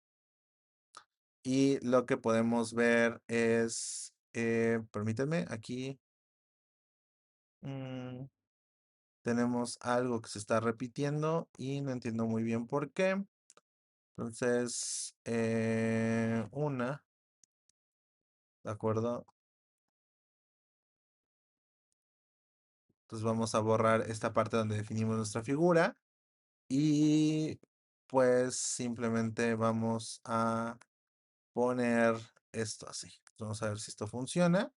Y lo que podemos ver es, permítanme, aquí mm, tenemos algo que se está repitiendo y no entiendo muy bien por qué. Entonces, ¿de acuerdo? Entonces vamos a borrar esta parte donde definimos nuestra figura y pues simplemente vamos a poner esto así. Vamos a ver si esto funciona.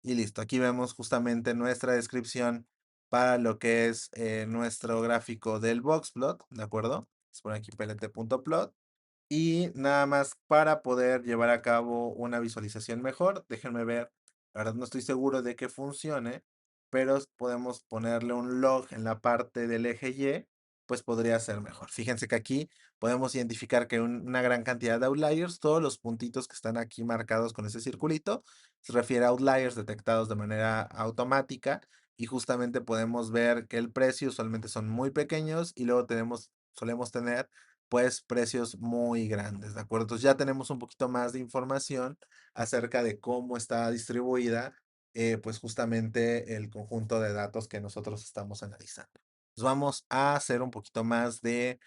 Y listo, aquí vemos justamente nuestra descripción para lo que es nuestro gráfico del boxplot, ¿de acuerdo? Vamos a poner aquí plt.plot. Y nada más para poder llevar a cabo una visualización mejor, déjenme ver, la verdad no estoy seguro de que funcione, pero podemos ponerle un log en la parte del eje Y, pues podría ser mejor. Fíjense que aquí podemos identificar que una gran cantidad de outliers, todos los puntitos que están aquí marcados con ese circulito, se refiere a outliers detectados de manera automática y justamente podemos ver que el precio usualmente son muy pequeños y luego solemos tener pues precios muy grandes, ¿de acuerdo? Entonces ya tenemos un poquito más de información acerca de cómo está distribuida, pues justamente el conjunto de datos que nosotros estamos analizando. Pues vamos a hacer un poquito más de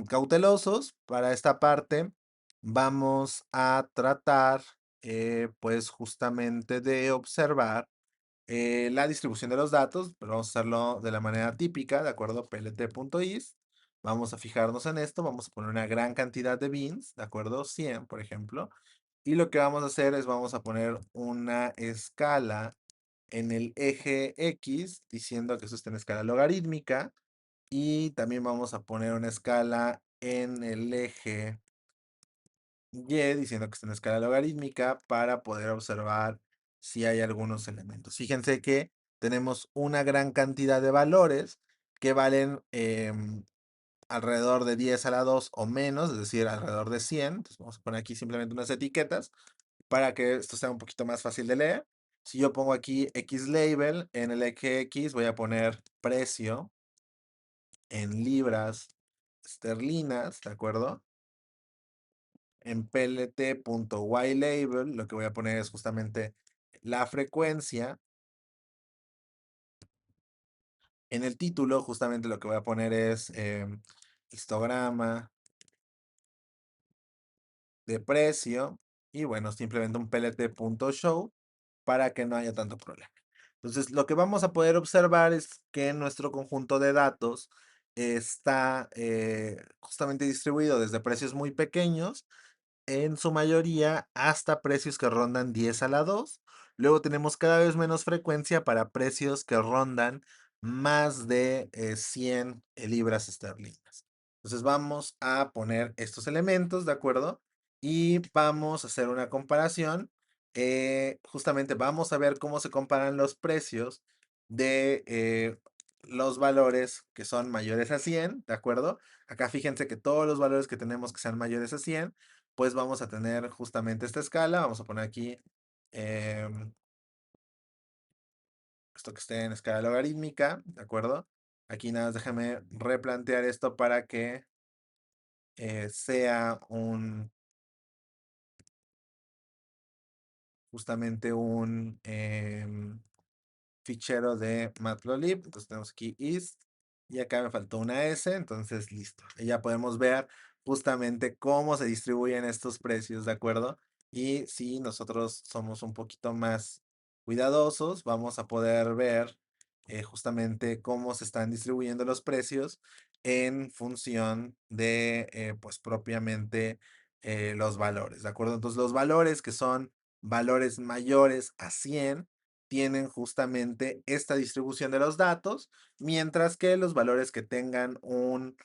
cautelosos para esta parte. Vamos a tratar, pues justamente de observar la distribución de los datos, pero vamos a hacerlo de la manera típica, ¿de acuerdo? plt.is. Vamos a fijarnos en esto, vamos a poner una gran cantidad de bins, ¿de acuerdo? 100, por ejemplo. Y lo que vamos a hacer es vamos a poner una escala en el eje X, diciendo que eso está en escala logarítmica. Y también vamos a poner una escala en el eje Y, diciendo que está en escala logarítmica para poder observar si hay algunos elementos. Fíjense que tenemos una gran cantidad de valores que valen alrededor de 10 a la 2 o menos, es decir, alrededor de 100. Entonces vamos a poner aquí simplemente unas etiquetas para que esto sea un poquito más fácil de leer. Si yo pongo aquí X label, en el eje X voy a poner precio en libras esterlinas, ¿de acuerdo? En plt.ylabel lo que voy a poner es justamente la frecuencia. En el título justamente lo que voy a poner es histograma de precio y bueno, simplemente un plt.show para que no haya tanto problema. Entonces, lo que vamos a poder observar es que nuestro conjunto de datos está justamente distribuido desde precios muy pequeños en su mayoría hasta precios que rondan 10 a la 2. Luego tenemos cada vez menos frecuencia para precios que rondan más de 100 libras esterlinas. Entonces vamos a poner estos elementos, ¿de acuerdo? Y vamos a hacer una comparación. Justamente vamos a ver cómo se comparan los precios de los valores que son mayores a 100, ¿de acuerdo? Acá fíjense que todos los valores que tenemos que sean mayores a 100 pues vamos a tener justamente esta escala. Vamos a poner aquí em, esto que esté en escala logarítmica, ¿de acuerdo? Aquí nada más déjame replantear esto para que sea justamente un fichero de Matplotlib. Entonces tenemos aquí is y acá me faltó una S, entonces listo. Y ya podemos ver justamente cómo se distribuyen estos precios, ¿de acuerdo? Y si nosotros somos un poquito más cuidadosos, vamos a poder ver justamente cómo se están distribuyendo los precios en función de, pues propiamente los valores, ¿de acuerdo? Entonces, los valores que son valores mayores a 100 tienen justamente esta distribución de los datos, mientras que los valores que tengan un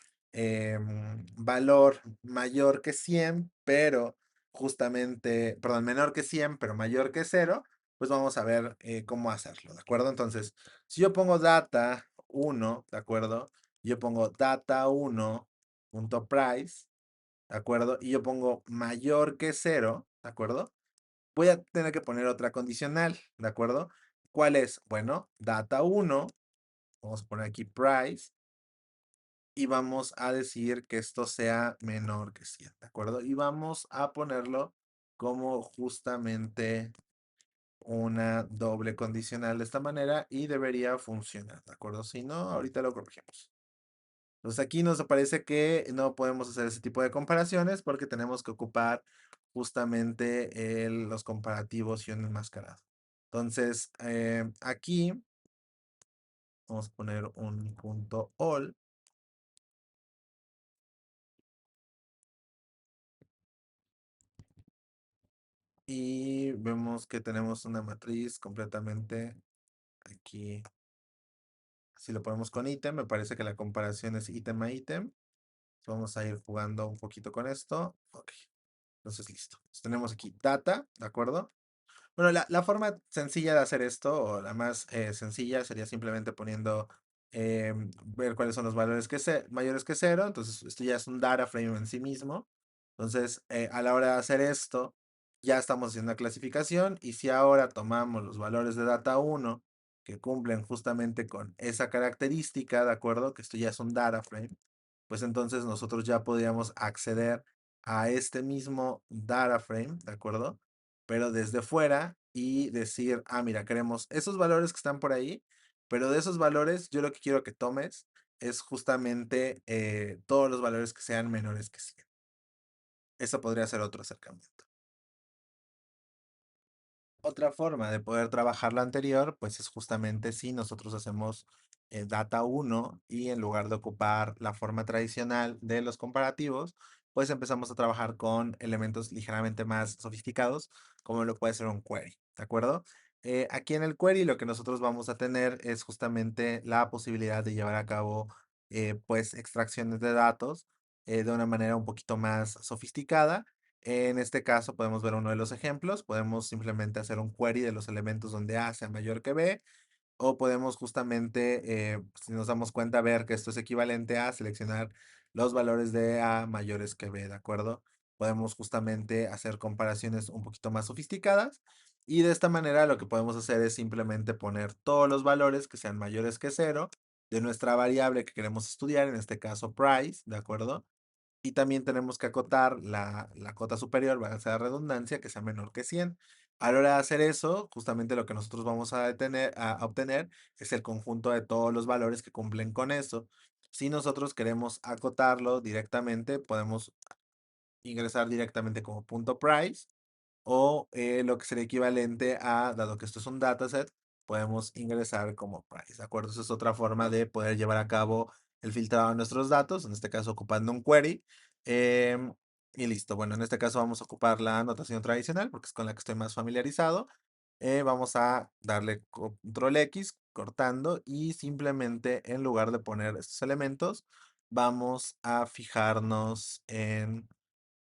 valor mayor que 100 pero justamente, perdón, menor que 100 pero mayor que cero, pues vamos a ver cómo hacerlo, ¿de acuerdo? Entonces, si yo pongo data 1, ¿de acuerdo? Yo pongo data 1.price, ¿de acuerdo? Y yo pongo mayor que cero, ¿de acuerdo? Voy a tener que poner otra condicional, ¿de acuerdo? ¿Cuál es? Bueno, data 1, vamos a poner aquí price, y vamos a decir que esto sea menor que 100, ¿de acuerdo? Y vamos a ponerlo como justamente una doble condicional de esta manera y debería funcionar, ¿de acuerdo? Si no, ahorita lo corregimos. Entonces aquí nos aparece que no podemos hacer ese tipo de comparaciones porque tenemos que ocupar justamente los comparativos y un enmascarado. Entonces, aquí vamos a poner un punto all y vemos que tenemos una matriz completamente aquí. Si lo ponemos con ítem, me parece que la comparación es ítem a ítem. Vamos a ir jugando un poquito con esto. Ok, entonces listo. Entonces, tenemos aquí data, ¿de acuerdo? Bueno, la forma sencilla de hacer esto, o la más sencilla, sería simplemente poniendo, ver cuáles son los valores mayores que cero. Entonces, esto ya es un data frame en sí mismo. Entonces, a la hora de hacer esto, ya estamos haciendo una clasificación. Y si ahora tomamos los valores de data uno que cumplen justamente con esa característica, ¿de acuerdo? Que esto ya es un data frame, pues entonces nosotros ya podríamos acceder a este mismo data frame, ¿de acuerdo? Pero desde fuera y decir, ah, mira, queremos esos valores que están por ahí, pero de esos valores yo lo que quiero que tomes es justamente todos los valores que sean menores que 100. Eso podría ser otro acercamiento. Otra forma de poder trabajar lo anterior, pues es justamente si nosotros hacemos data uno y en lugar de ocupar la forma tradicional de los comparativos, pues empezamos a trabajar con elementos ligeramente más sofisticados, como lo puede ser un query, ¿de acuerdo? Aquí en el query lo que nosotros vamos a tener es justamente la posibilidad de llevar a cabo pues extracciones de datos de una manera un poquito más sofisticada. En este caso podemos ver uno de los ejemplos, podemos simplemente hacer un query de los elementos donde A sea mayor que B, o podemos justamente, si nos damos cuenta, ver que esto es equivalente a seleccionar los valores de A mayores que B, ¿de acuerdo? Podemos justamente hacer comparaciones un poquito más sofisticadas y de esta manera lo que podemos hacer es simplemente poner todos los valores que sean mayores que cero de nuestra variable que queremos estudiar, en este caso price, ¿de acuerdo? Y también tenemos que acotar la cota superior, va a ser la redundancia, que sea menor que 100. A la hora de hacer eso, justamente lo que nosotros vamos a obtener es el conjunto de todos los valores que cumplen con eso. Si nosotros queremos acotarlo directamente, podemos ingresar directamente como punto price o lo que sería equivalente a, dado que esto es un dataset, podemos ingresar como price, ¿de acuerdo? Esa es otra forma de poder llevar a cabo el filtrado de nuestros datos, en este caso ocupando un query. em, y listo, bueno, en este caso vamos a ocupar la anotación tradicional porque es con la que estoy más familiarizado. Vamos a darle control X cortando y simplemente en lugar de poner estos elementos, vamos a fijarnos en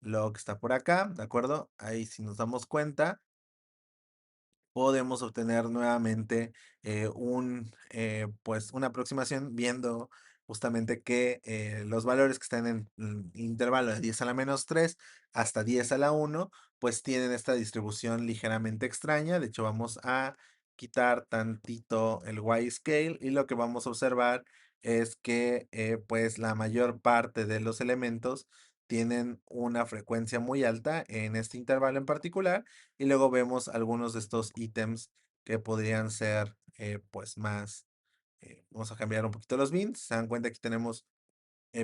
lo que está por acá, ¿de acuerdo? Ahí si nos damos cuenta, podemos obtener nuevamente pues una aproximación viendo justamente que los valores que están en el intervalo de 10 a la menos 3 hasta 10 a la uno pues tienen esta distribución ligeramente extraña. De hecho, vamos a quitar tantito el Y-scale y lo que vamos a observar es que pues la mayor parte de los elementos tienen una frecuencia muy alta en este intervalo en particular y luego vemos algunos de estos ítems que podrían ser pues más, vamos a cambiar un poquito los bins, se dan cuenta que tenemos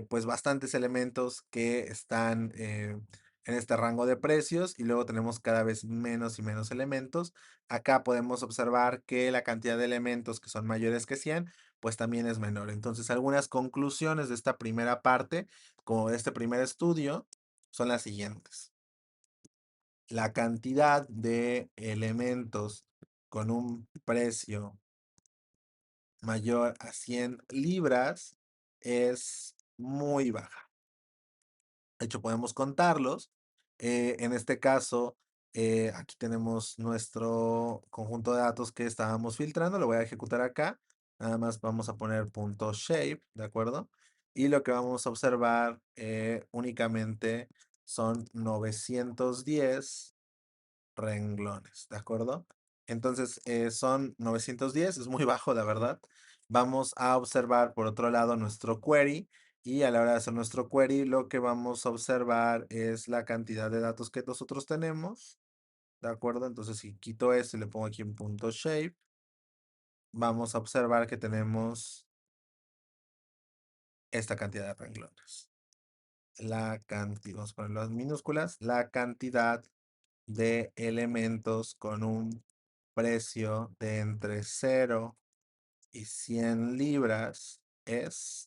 pues bastantes elementos que están en este rango de precios y luego tenemos cada vez menos y menos elementos. Acá podemos observar que la cantidad de elementos que son mayores que 100, pues también es menor. Entonces, algunas conclusiones de esta primera parte, como de este primer estudio, son las siguientes. La cantidad de elementos con un precio mayor a 100 libras es muy baja. De hecho, podemos contarlos. En este caso, aquí tenemos nuestro conjunto de datos que estábamos filtrando. Lo voy a ejecutar acá. Nada más vamos a poner punto shape, ¿de acuerdo? Y lo que vamos a observar únicamente son 910 renglones, ¿de acuerdo? Entonces, son 910, es muy bajo, la verdad. Vamos a observar por otro lado nuestro query y a la hora de hacer nuestro query, lo que vamos a observar es la cantidad de datos que nosotros tenemos, ¿de acuerdo? Entonces, si quito esto y le pongo aquí un punto shape, vamos a observar que tenemos esta cantidad de renglones. La cantidad, vamos a poner las minúsculas, la cantidad de elementos con un precio de entre 0 y 100 libras es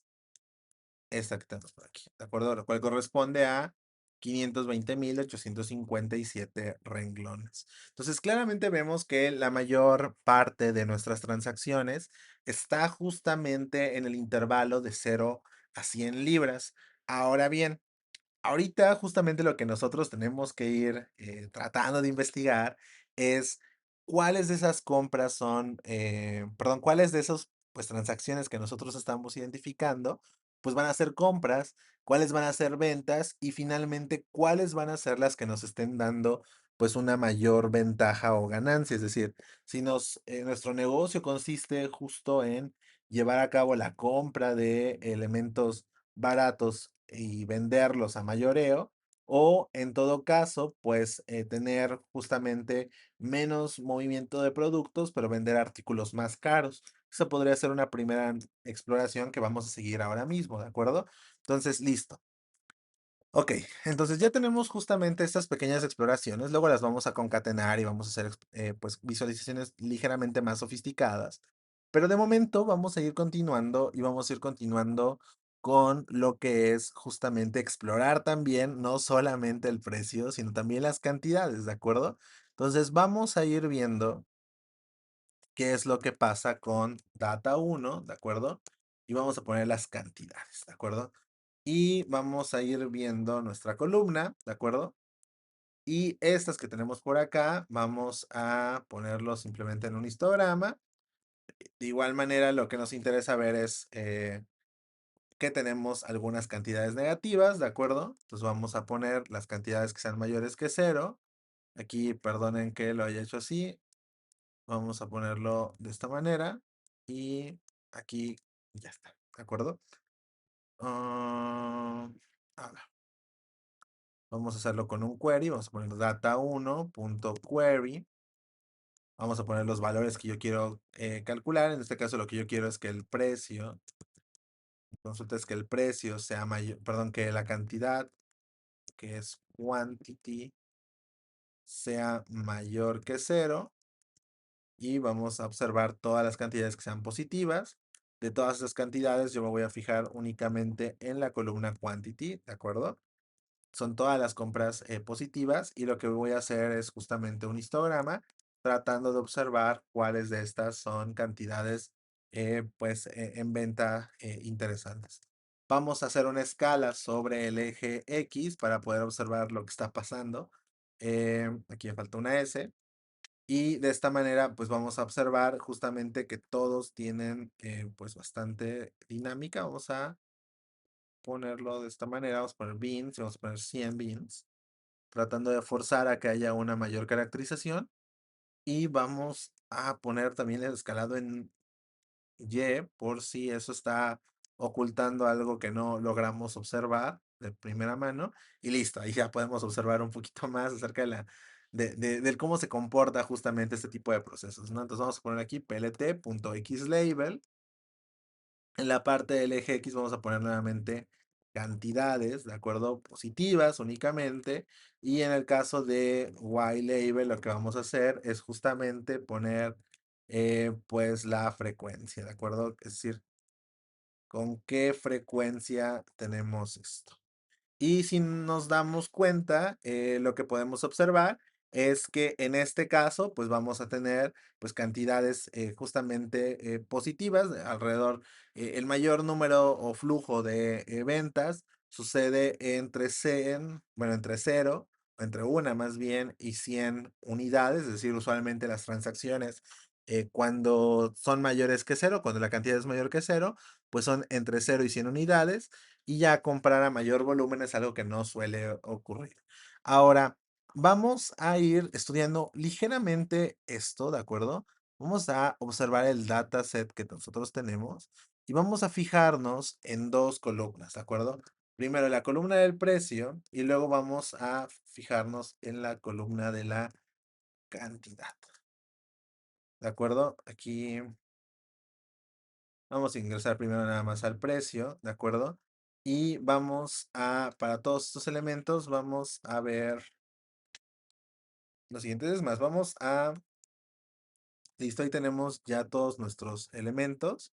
esta que tenemos por aquí, ¿de acuerdo? Lo cual corresponde a 520.857 renglones. Entonces, claramente vemos que la mayor parte de nuestras transacciones está justamente en el intervalo de 0 a 100 libras. Ahora bien, ahorita justamente lo que nosotros tenemos que ir tratando de investigar es cuáles de esas compras son, perdón, cuáles de esas pues transacciones que nosotros estamos identificando, pues van a ser compras, cuáles van a ser ventas y finalmente cuáles van a ser las que nos estén dando pues una mayor ventaja o ganancia. Es decir, si nuestro negocio consiste justo en llevar a cabo la compra de elementos baratos y venderlos a mayoreo, o en todo caso, pues tener justamente menos movimiento de productos, pero vender artículos más caros. Eso podría ser una primera exploración que vamos a seguir ahora mismo, ¿de acuerdo? Entonces, listo. Ok, entonces ya tenemos justamente estas pequeñas exploraciones, luego las vamos a concatenar y vamos a hacer pues visualizaciones ligeramente más sofisticadas, pero de momento vamos a ir continuando y vamos a ir continuando con lo que es justamente explorar también no solamente el precio, sino también las cantidades, ¿de acuerdo? Entonces vamos a ir viendo qué es lo que pasa con data uno, ¿de acuerdo? Y vamos a poner las cantidades, ¿de acuerdo? Y vamos a ir viendo nuestra columna, ¿de acuerdo? Y estas que tenemos por acá, vamos a ponerlo simplemente en un histograma. De igual manera, lo que nos interesa ver es que tenemos algunas cantidades negativas, ¿de acuerdo? Entonces vamos a poner las cantidades que sean mayores que 0. Aquí, perdonen que lo haya hecho así. Vamos a ponerlo de esta manera. Y aquí ya está, ¿de acuerdo? Ah, a ver. Vamos a hacerlo con un query. Vamos a poner data1.query. Vamos a poner los valores que yo quiero calcular. En este caso, lo que yo quiero es que el precio, consulta es que el precio sea mayor, perdón, que la cantidad, que es quantity, sea mayor que 0. Y vamos a observar todas las cantidades que sean positivas. De todas esas cantidades, yo me voy a fijar únicamente en la columna quantity, ¿de acuerdo? Son todas las compras positivas y lo que voy a hacer es justamente un histograma tratando de observar cuáles de estas son cantidades pues en venta interesantes. Vamos a hacer una escala sobre el eje X para poder observar lo que está pasando. Aquí me falta una S. Y de esta manera, pues vamos a observar justamente que todos tienen pues bastante dinámica. Vamos a ponerlo de esta manera, vamos a poner beans, vamos a poner 100 beans, tratando de forzar a que haya una mayor caracterización. Y vamos a poner también el escalado en Y por si eso está ocultando algo que no logramos observar de primera mano. Y listo, ahí ya podemos observar un poquito más acerca de del cómo se comporta justamente este tipo de procesos, ¿no? Entonces vamos a poner aquí plt.xlabel. En la parte del eje X vamos a poner nuevamente cantidades, ¿de acuerdo? Positivas únicamente. Y en el caso de Y-label, lo que vamos a hacer es justamente poner pues la frecuencia, ¿de acuerdo? Es decir, con qué frecuencia tenemos esto. Y si nos damos cuenta, lo que podemos observar es que en este caso, pues vamos a tener pues cantidades justamente positivas, alrededor, el mayor número o flujo de ventas sucede entre 100, bueno, entre cero, entre una más bien, y 100 unidades, es decir, usualmente las transacciones cuando son mayores que cero, cuando la cantidad es mayor que cero, pues son entre cero y 100 unidades y ya comprar a mayor volumen es algo que no suele ocurrir. Ahora, vamos a ir estudiando ligeramente esto, ¿de acuerdo? Vamos a observar el dataset que nosotros tenemos y vamos a fijarnos en dos columnas, ¿de acuerdo? Primero la columna del precio y luego vamos a fijarnos en la columna de la cantidad, ¿de acuerdo? Aquí vamos a ingresar primero nada más al precio, ¿de acuerdo? Y vamos a, para todos estos elementos, vamos a ver lo siguiente. Es más, vamos a, listo, ahí tenemos ya todos nuestros elementos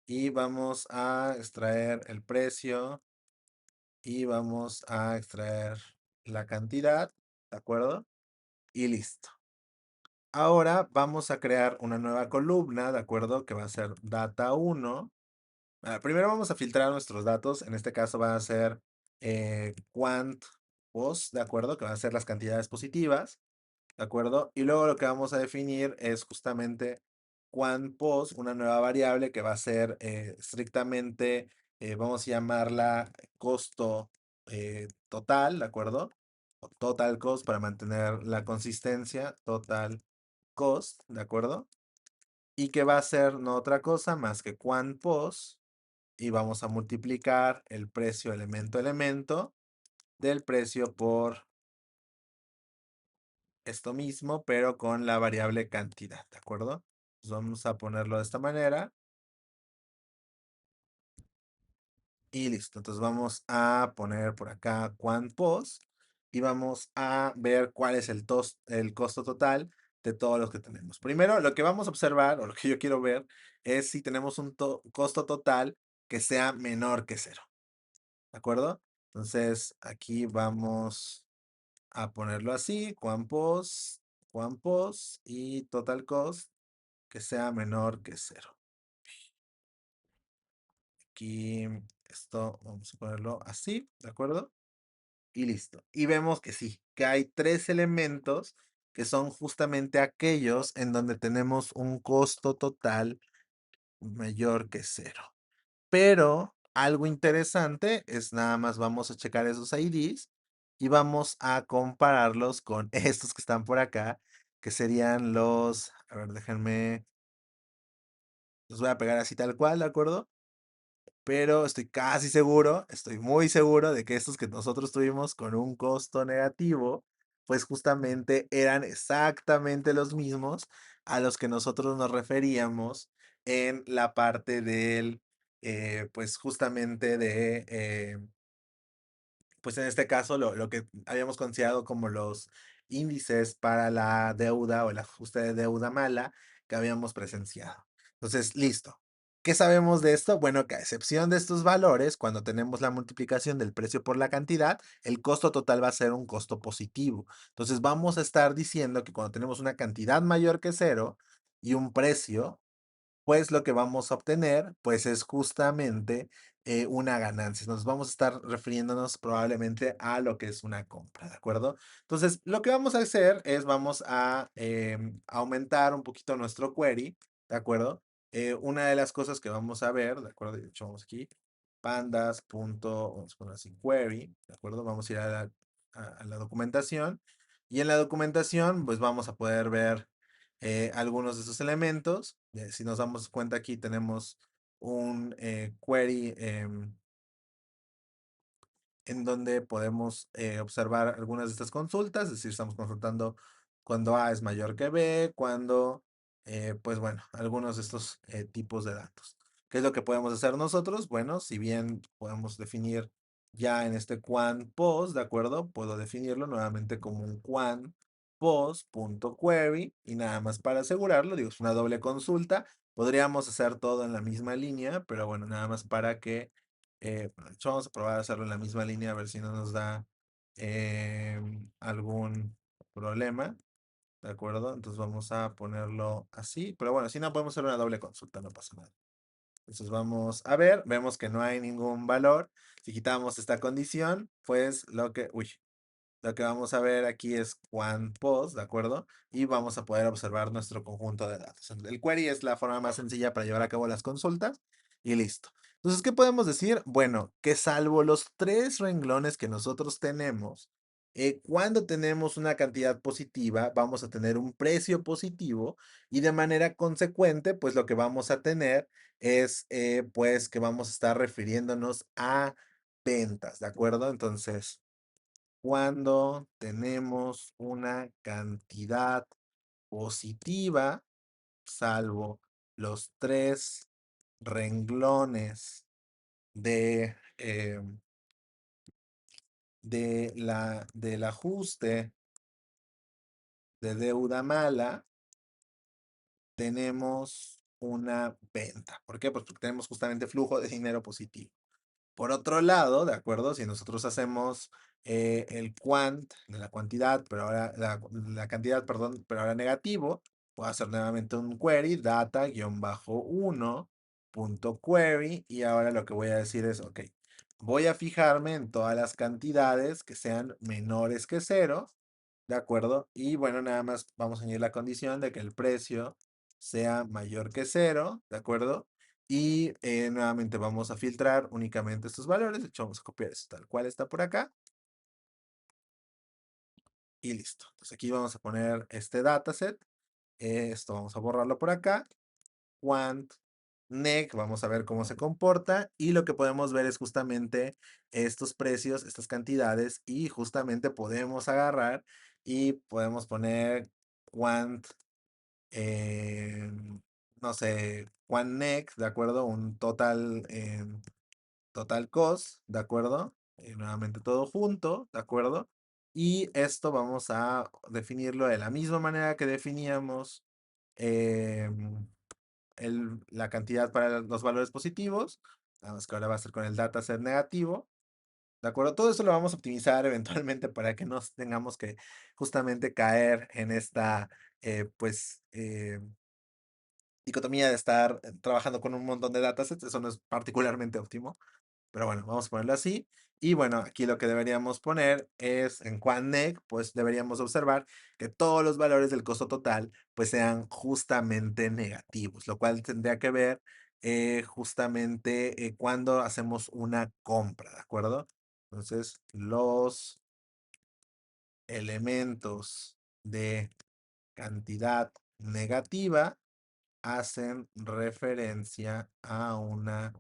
y vamos a extraer el precio y vamos a extraer la cantidad, ¿de acuerdo? Y listo. Ahora vamos a crear una nueva columna, ¿de acuerdo? Que va a ser data uno. Primero vamos a filtrar nuestros datos. En este caso va a ser quant post, ¿de acuerdo? Que van a ser las cantidades positivas, ¿de acuerdo? Y luego lo que vamos a definir es justamente quant post, una nueva variable que va a ser estrictamente, vamos a llamarla costo total, ¿de acuerdo? O total cost para mantener la consistencia, total cost, ¿de acuerdo? Y que va a ser no otra cosa más que quant post y vamos a multiplicar el precio elemento a elemento del precio por esto mismo, pero con la variable cantidad, ¿de acuerdo? Pues vamos a ponerlo de esta manera y listo. Entonces vamos a poner por acá quant post y vamos a ver cuál es el costo total de todos los que tenemos. Primero, lo que vamos a observar o lo que yo quiero ver es si tenemos un costo total que sea menor que cero, ¿de acuerdo? Entonces aquí vamos a ponerlo así, Juan Post y total cost que sea menor que cero. Aquí esto vamos a ponerlo así, ¿de acuerdo? Y listo. Y vemos que sí, que hay tres elementos que son justamente aquellos en donde tenemos un costo total mayor que cero. Pero algo interesante es nada más vamos a checar esos IDs y vamos a compararlos con estos que están por acá, que serían los, a ver, déjenme, los voy a pegar así tal cual, ¿de acuerdo? Pero estoy casi seguro, estoy muy seguro de que estos que nosotros tuvimos con un costo negativo, pues justamente eran exactamente los mismos a los que nosotros nos referíamos en la parte del, pues justamente de, pues en este caso lo que habíamos considerado como los índices para la deuda o el ajuste de deuda mala que habíamos presenciado. Entonces, listo. ¿Qué sabemos de esto? Bueno, que a excepción de estos valores, cuando tenemos la multiplicación del precio por la cantidad, el costo total va a ser un costo positivo. Entonces, vamos a estar diciendo que cuando tenemos una cantidad mayor que cero y un precio, pues lo que vamos a obtener, pues es justamente una ganancia. Nos vamos a estar refiriéndonos probablemente a lo que es una compra, ¿de acuerdo? Entonces, lo que vamos a hacer es vamos a aumentar un poquito nuestro query, ¿de acuerdo? Una de las cosas que vamos a ver, ¿de acuerdo? De hecho, vamos aquí, pandas. Vamos a poner así, query, ¿de acuerdo? Vamos a ir a la documentación y en la documentación, pues vamos a poder ver algunos de esos elementos. Si nos damos cuenta aquí tenemos un query en donde podemos observar algunas de estas consultas, es decir, estamos consultando cuando A es mayor que B, cuando, pues bueno, algunos de estos tipos de datos. ¿Qué es lo que podemos hacer nosotros? Bueno, si bien podemos definir Ya en este quan post, ¿de acuerdo? Puedo definirlo nuevamente como un quan post.query y nada más para asegurarlo, digo, es una doble consulta. Podríamos hacer todo en la misma línea, pero bueno, nada más para que, de hecho, vamos a probar a hacerlo en la misma línea a ver si no nos da algún problema, ¿de acuerdo? Entonces vamos a ponerlo así, pero bueno, si no podemos hacer una doble consulta, no pasa nada. Entonces vamos a ver, vemos que no hay ningún valor. Si quitamos esta condición, pues lo que vamos a ver aquí es one post, ¿de acuerdo? Y vamos a poder observar nuestro conjunto de datos. El query es la forma más sencilla para llevar a cabo las consultas y listo. Entonces, ¿qué podemos decir? Bueno, que salvo los tres renglones que nosotros tenemos, cuando tenemos una cantidad positiva, vamos a tener un precio positivo y de manera consecuente, pues lo que vamos a tener es, pues, que vamos a estar refiriéndonos a ventas, ¿de acuerdo? Entonces, cuando tenemos una cantidad positiva, salvo los tres renglones de, del ajuste de deuda mala, tenemos una venta. ¿Por qué? Pues porque tenemos justamente flujo de dinero positivo. Por otro lado, ¿de acuerdo? Si nosotros hacemos el quant de la cantidad, pero ahora la cantidad, perdón, pero ahora negativo, puedo hacer nuevamente un query, data-1-query, y ahora lo que voy a decir es, ok, voy a fijarme en todas las cantidades que sean menores que cero, ¿de acuerdo? Y bueno, nada más vamos a añadir la condición de que el precio sea mayor que cero, ¿de acuerdo? Y nuevamente vamos a filtrar únicamente estos valores. De hecho, vamos a copiar esto tal cual está por acá. Y listo. Entonces aquí vamos a poner este dataset. Esto vamos a borrarlo por acá. Quant, neg, vamos a ver cómo se comporta. Y lo que podemos ver es justamente estos precios, estas cantidades. Y justamente podemos agarrar y podemos poner quant, eh, no sé, quant neg, ¿de acuerdo? Un total. Total cost, ¿de acuerdo? Nuevamente todo junto, ¿de acuerdo? Y esto vamos a definirlo de la misma manera que definíamos em, la cantidad para los valores positivos. Nada más que ahora va a ser con el dataset negativo, ¿de acuerdo? Todo eso lo vamos a optimizar eventualmente para que no tengamos que justamente caer en esta, pues, dicotomía de estar trabajando con un montón de datasets. Eso no es particularmente óptimo. Pero bueno, vamos a ponerlo así. Y bueno, aquí lo que deberíamos poner es en QuantNeg, pues deberíamos observar que todos los valores del costo total pues sean justamente negativos, lo cual tendría que ver justamente cuando hacemos una compra, ¿de acuerdo? Entonces, los elementos de cantidad negativa hacen referencia a una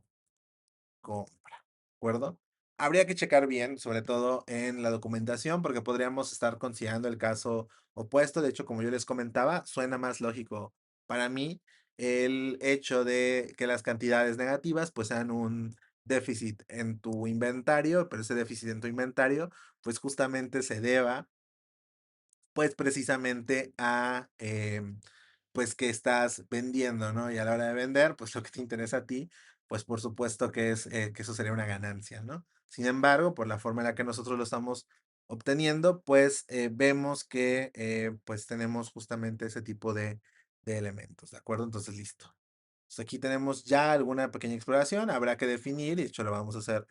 compra, ¿de acuerdo? Habría que checar bien, sobre todo en la documentación, porque podríamos estar considerando el caso opuesto. De hecho, como yo les comentaba, suena más lógico para mí el hecho de que las cantidades negativas pues sean un déficit en tu inventario, pero ese déficit en tu inventario pues justamente se deba pues precisamente a, pues que estás vendiendo, ¿no? Y a la hora de vender, pues lo que te interesa a ti, pues por supuesto que es que eso sería una ganancia, ¿no? Sin embargo, por la forma en la que nosotros lo estamos obteniendo, pues vemos que pues tenemos justamente ese tipo de elementos, ¿de acuerdo? Entonces, listo. Pues aquí tenemos ya alguna pequeña exploración, habrá que definir, y de hecho lo vamos a hacer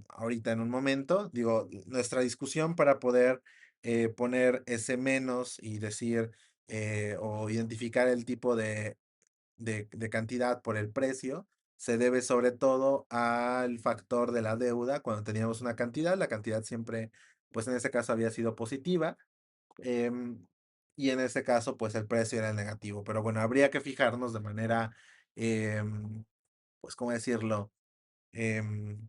ahorita en un momento. Digo, nuestra discusión para poder poner ese menos y decir o identificar el tipo de cantidad por el precio se debe sobre todo al factor de la deuda. Cuando teníamos una cantidad, la cantidad siempre, pues en ese caso había sido positiva. em, y en ese caso, pues el precio era negativo. Pero bueno, habría que fijarnos de manera, pues, ¿cómo decirlo? Em,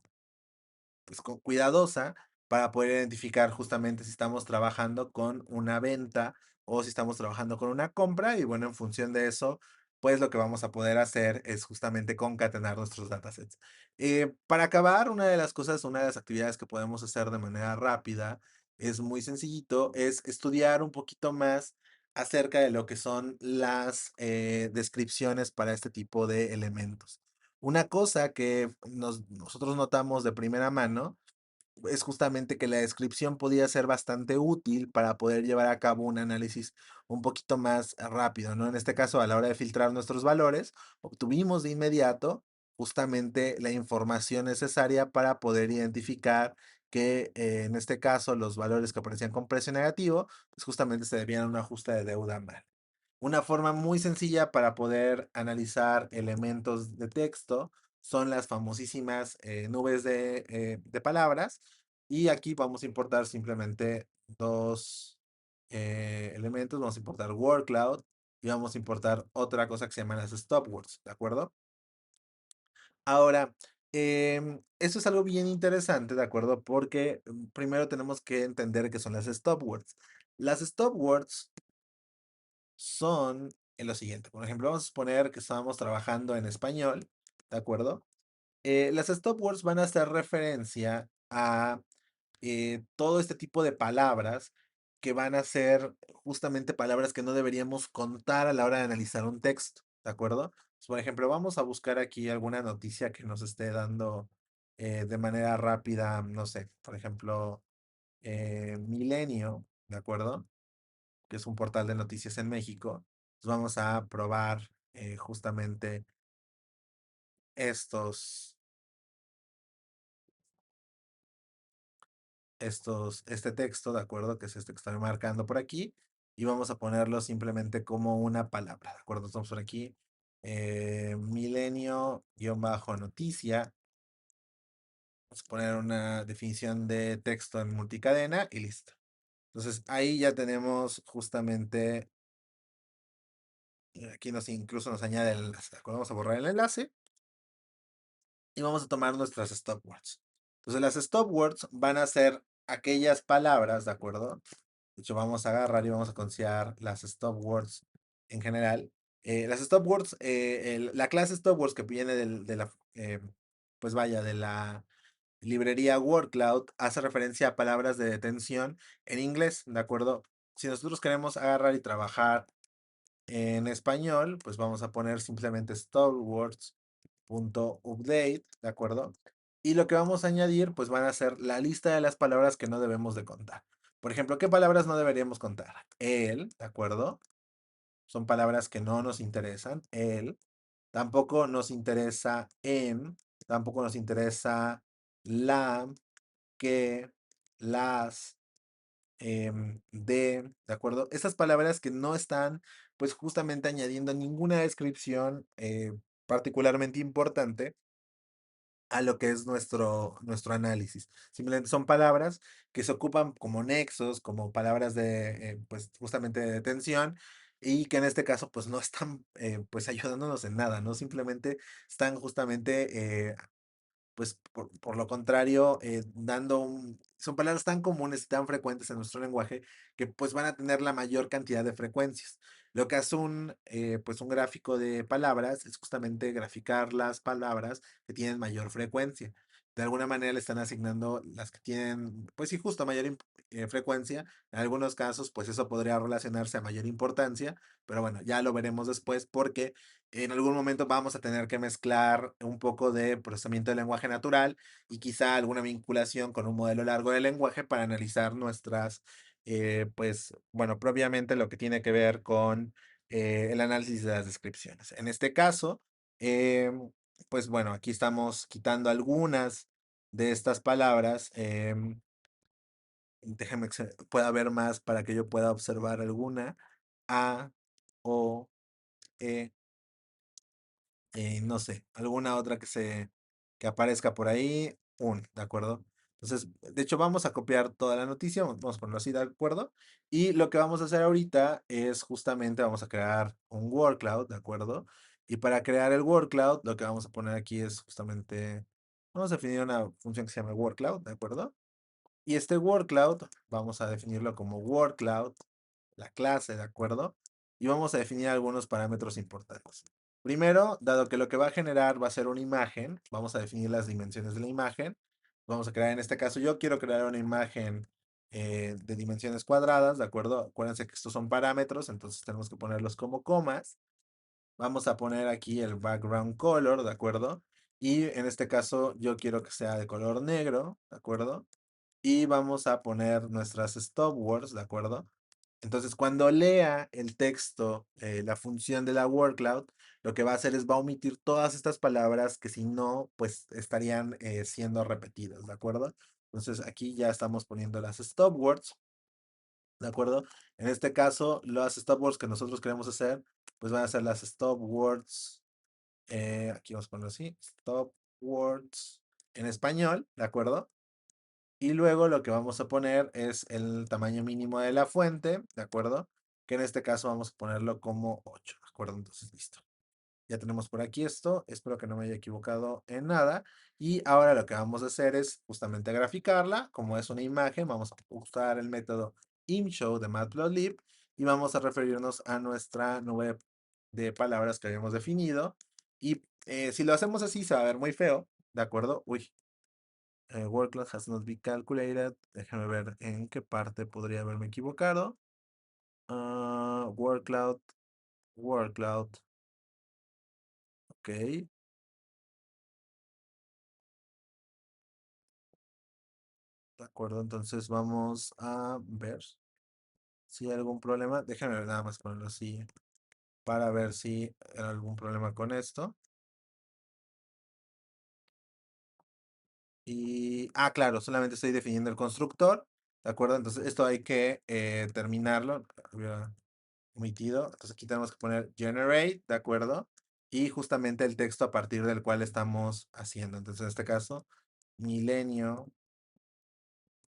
pues, cuidadosa para poder identificar justamente si estamos trabajando con una venta o si estamos trabajando con una compra. Y bueno, en función de eso, pues lo que vamos a poder hacer es justamente concatenar nuestros datasets. Para acabar, una de las cosas, una de las actividades que podemos hacer de manera rápida, es muy sencillito, es estudiar un poquito más acerca de lo que son las descripciones para este tipo de elementos. Una cosa que nosotros notamos de primera mano es justamente que la descripción podía ser bastante útil para poder llevar a cabo un análisis un poquito más rápido, ¿no? En este caso, a la hora de filtrar nuestros valores, obtuvimos de inmediato justamente la información necesaria para poder identificar que en este caso los valores que aparecían con precio negativo, pues justamente se debían a un ajuste de deuda mal. Una forma muy sencilla para poder analizar elementos de texto son las famosísimas nubes de palabras. Y aquí vamos a importar simplemente dos elementos. Vamos a importar word cloud y vamos a importar otra cosa que se llama las stop words, ¿de acuerdo? Ahora, eso es algo bien interesante, ¿de acuerdo? Porque primero tenemos que entender qué son las stop words. Las stop words son en lo siguiente. Por ejemplo, vamos a suponer que estábamos trabajando en español, ¿de acuerdo? Las stop words van a hacer referencia a todo este tipo de palabras que van a ser justamente palabras que no deberíamos contar a la hora de analizar un texto, ¿de acuerdo? Pues, por ejemplo, vamos a buscar aquí alguna noticia que nos esté dando de manera rápida, no sé, por ejemplo, Milenio, ¿de acuerdo? Que es un portal de noticias en México, pues vamos a probar justamente estos, este texto, ¿de acuerdo? Que es este que estoy marcando por aquí, y vamos a ponerlo simplemente como una palabra, ¿de acuerdo? Estamos por aquí, milenio-noticia, vamos a poner una definición de texto en multicadena y listo. Entonces ahí ya tenemos justamente, aquí incluso nos añade el enlace, ¿de acuerdo? Vamos a borrar el enlace y vamos a tomar nuestras stop words. Entonces las stop words van a ser aquellas palabras, ¿de acuerdo? De hecho, vamos a agarrar y vamos a considerar las stop words en general. Las stop words, la clase stop words que viene de la, pues vaya, de la librería WordCloud hace referencia a palabras de detención en inglés, ¿de acuerdo? Si nosotros queremos agarrar y trabajar en español, pues vamos a poner simplemente stopwords.update, ¿de acuerdo? Y lo que vamos a añadir, pues van a ser la lista de las palabras que no debemos de contar. Por ejemplo, ¿qué palabras no deberíamos contar? El, ¿de acuerdo? Son palabras que no nos interesan. El. Tampoco nos interesa en. Tampoco nos interesa la, que, las, ¿de acuerdo? Estas palabras que no están, pues justamente añadiendo ninguna descripción particularmente importante a lo que es nuestro análisis. Simplemente son palabras que se ocupan como nexos, como palabras de, pues justamente de detención, y que en este caso, pues no están, pues ayudándonos en nada, ¿no? Simplemente están justamente pues por lo contrario, son palabras tan comunes y tan frecuentes en nuestro lenguaje que pues van a tener la mayor cantidad de frecuencias. Lo que hace pues un gráfico de palabras es justamente graficar las palabras que tienen mayor frecuencia. De alguna manera le están asignando las que tienen, pues sí, justo mayor frecuencia. En algunos casos, pues eso podría relacionarse a mayor importancia, pero bueno, ya lo veremos después porque en algún momento vamos a tener que mezclar un poco de procesamiento de lenguaje natural y quizá alguna vinculación con un modelo largo de lenguaje para analizar pues, bueno, propiamente lo que tiene que ver con el análisis de las descripciones. En este caso, pues bueno, aquí estamos quitando algunas de estas palabras. Déjeme que pueda ver más para que yo pueda observar alguna. A, O, E, no sé, alguna otra que aparezca por ahí, ¿de acuerdo? Entonces, de hecho, vamos a copiar toda la noticia, vamos a ponerlo así, ¿de acuerdo? Y lo que vamos a hacer ahorita es justamente, vamos a crear un word cloud, ¿de acuerdo? Y para crear el word cloud, lo que vamos a poner aquí es justamente, vamos a definir una función que se llama word cloud, ¿de acuerdo? Y este word cloud, vamos a definirlo como word cloud, la clase, ¿de acuerdo? Y vamos a definir algunos parámetros importantes. Primero, dado que lo que va a generar va a ser una imagen, vamos a definir las dimensiones de la imagen. Vamos a crear, en este caso, yo quiero crear una imagen de dimensiones cuadradas, ¿de acuerdo? Acuérdense que estos son parámetros, entonces tenemos que ponerlos como comas. Vamos a poner aquí el background color, ¿de acuerdo? Y en este caso yo quiero que sea de color negro, ¿de acuerdo? Y vamos a poner nuestras stop words, ¿de acuerdo? Entonces, cuando lea el texto, la función de la word cloud, lo que va a hacer es va a omitir todas estas palabras que si no, pues estarían siendo repetidas, ¿de acuerdo? Entonces, aquí ya estamos poniendo las stop words, ¿de acuerdo? En este caso, las stop words que nosotros queremos hacer, pues van a ser las stop words, aquí vamos a ponerlo así, stop words en español, ¿de acuerdo? Y luego lo que vamos a poner es el tamaño mínimo de la fuente, ¿de acuerdo? Que en este caso vamos a ponerlo como 8, ¿de acuerdo? Entonces, listo. Ya tenemos por aquí esto. Espero que no me haya equivocado en nada. Y ahora lo que vamos a hacer es justamente graficarla. Como es una imagen, vamos a usar el método imshow de Matplotlib y vamos a referirnos a nuestra nube de palabras que habíamos definido. Y si lo hacemos así, se va a ver muy feo, ¿de acuerdo? Uy, word cloud has not been calculated. Déjame ver en qué parte podría haberme equivocado. Word cloud, word cloud. Ok, de acuerdo. Entonces vamos a ver si hay algún problema. Déjame ver nada más ponerlo así para ver si hay algún problema con esto. Y, claro, solamente estoy definiendo el constructor. ¿De acuerdo? Entonces esto hay que terminarlo. Había omitido. Entonces aquí tenemos que poner generate, ¿de acuerdo? Y justamente el texto a partir del cual estamos haciendo. Entonces en este caso, milenio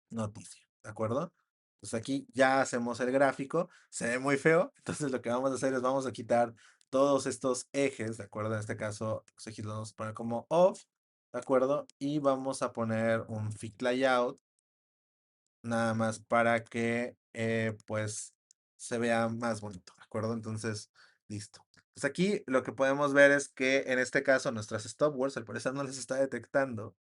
noticia, ¿de acuerdo? Entonces aquí ya hacemos el gráfico, se ve muy feo, entonces lo que vamos a hacer es vamos a quitar todos estos ejes, ¿de acuerdo? En este caso, los ejes los vamos a poner como off, ¿de acuerdo? Y vamos a poner un fit layout, nada más para que pues se vea más bonito, ¿de acuerdo? Entonces, listo. Pues aquí lo que podemos ver es que en este caso nuestras stop words al parecer no les está detectando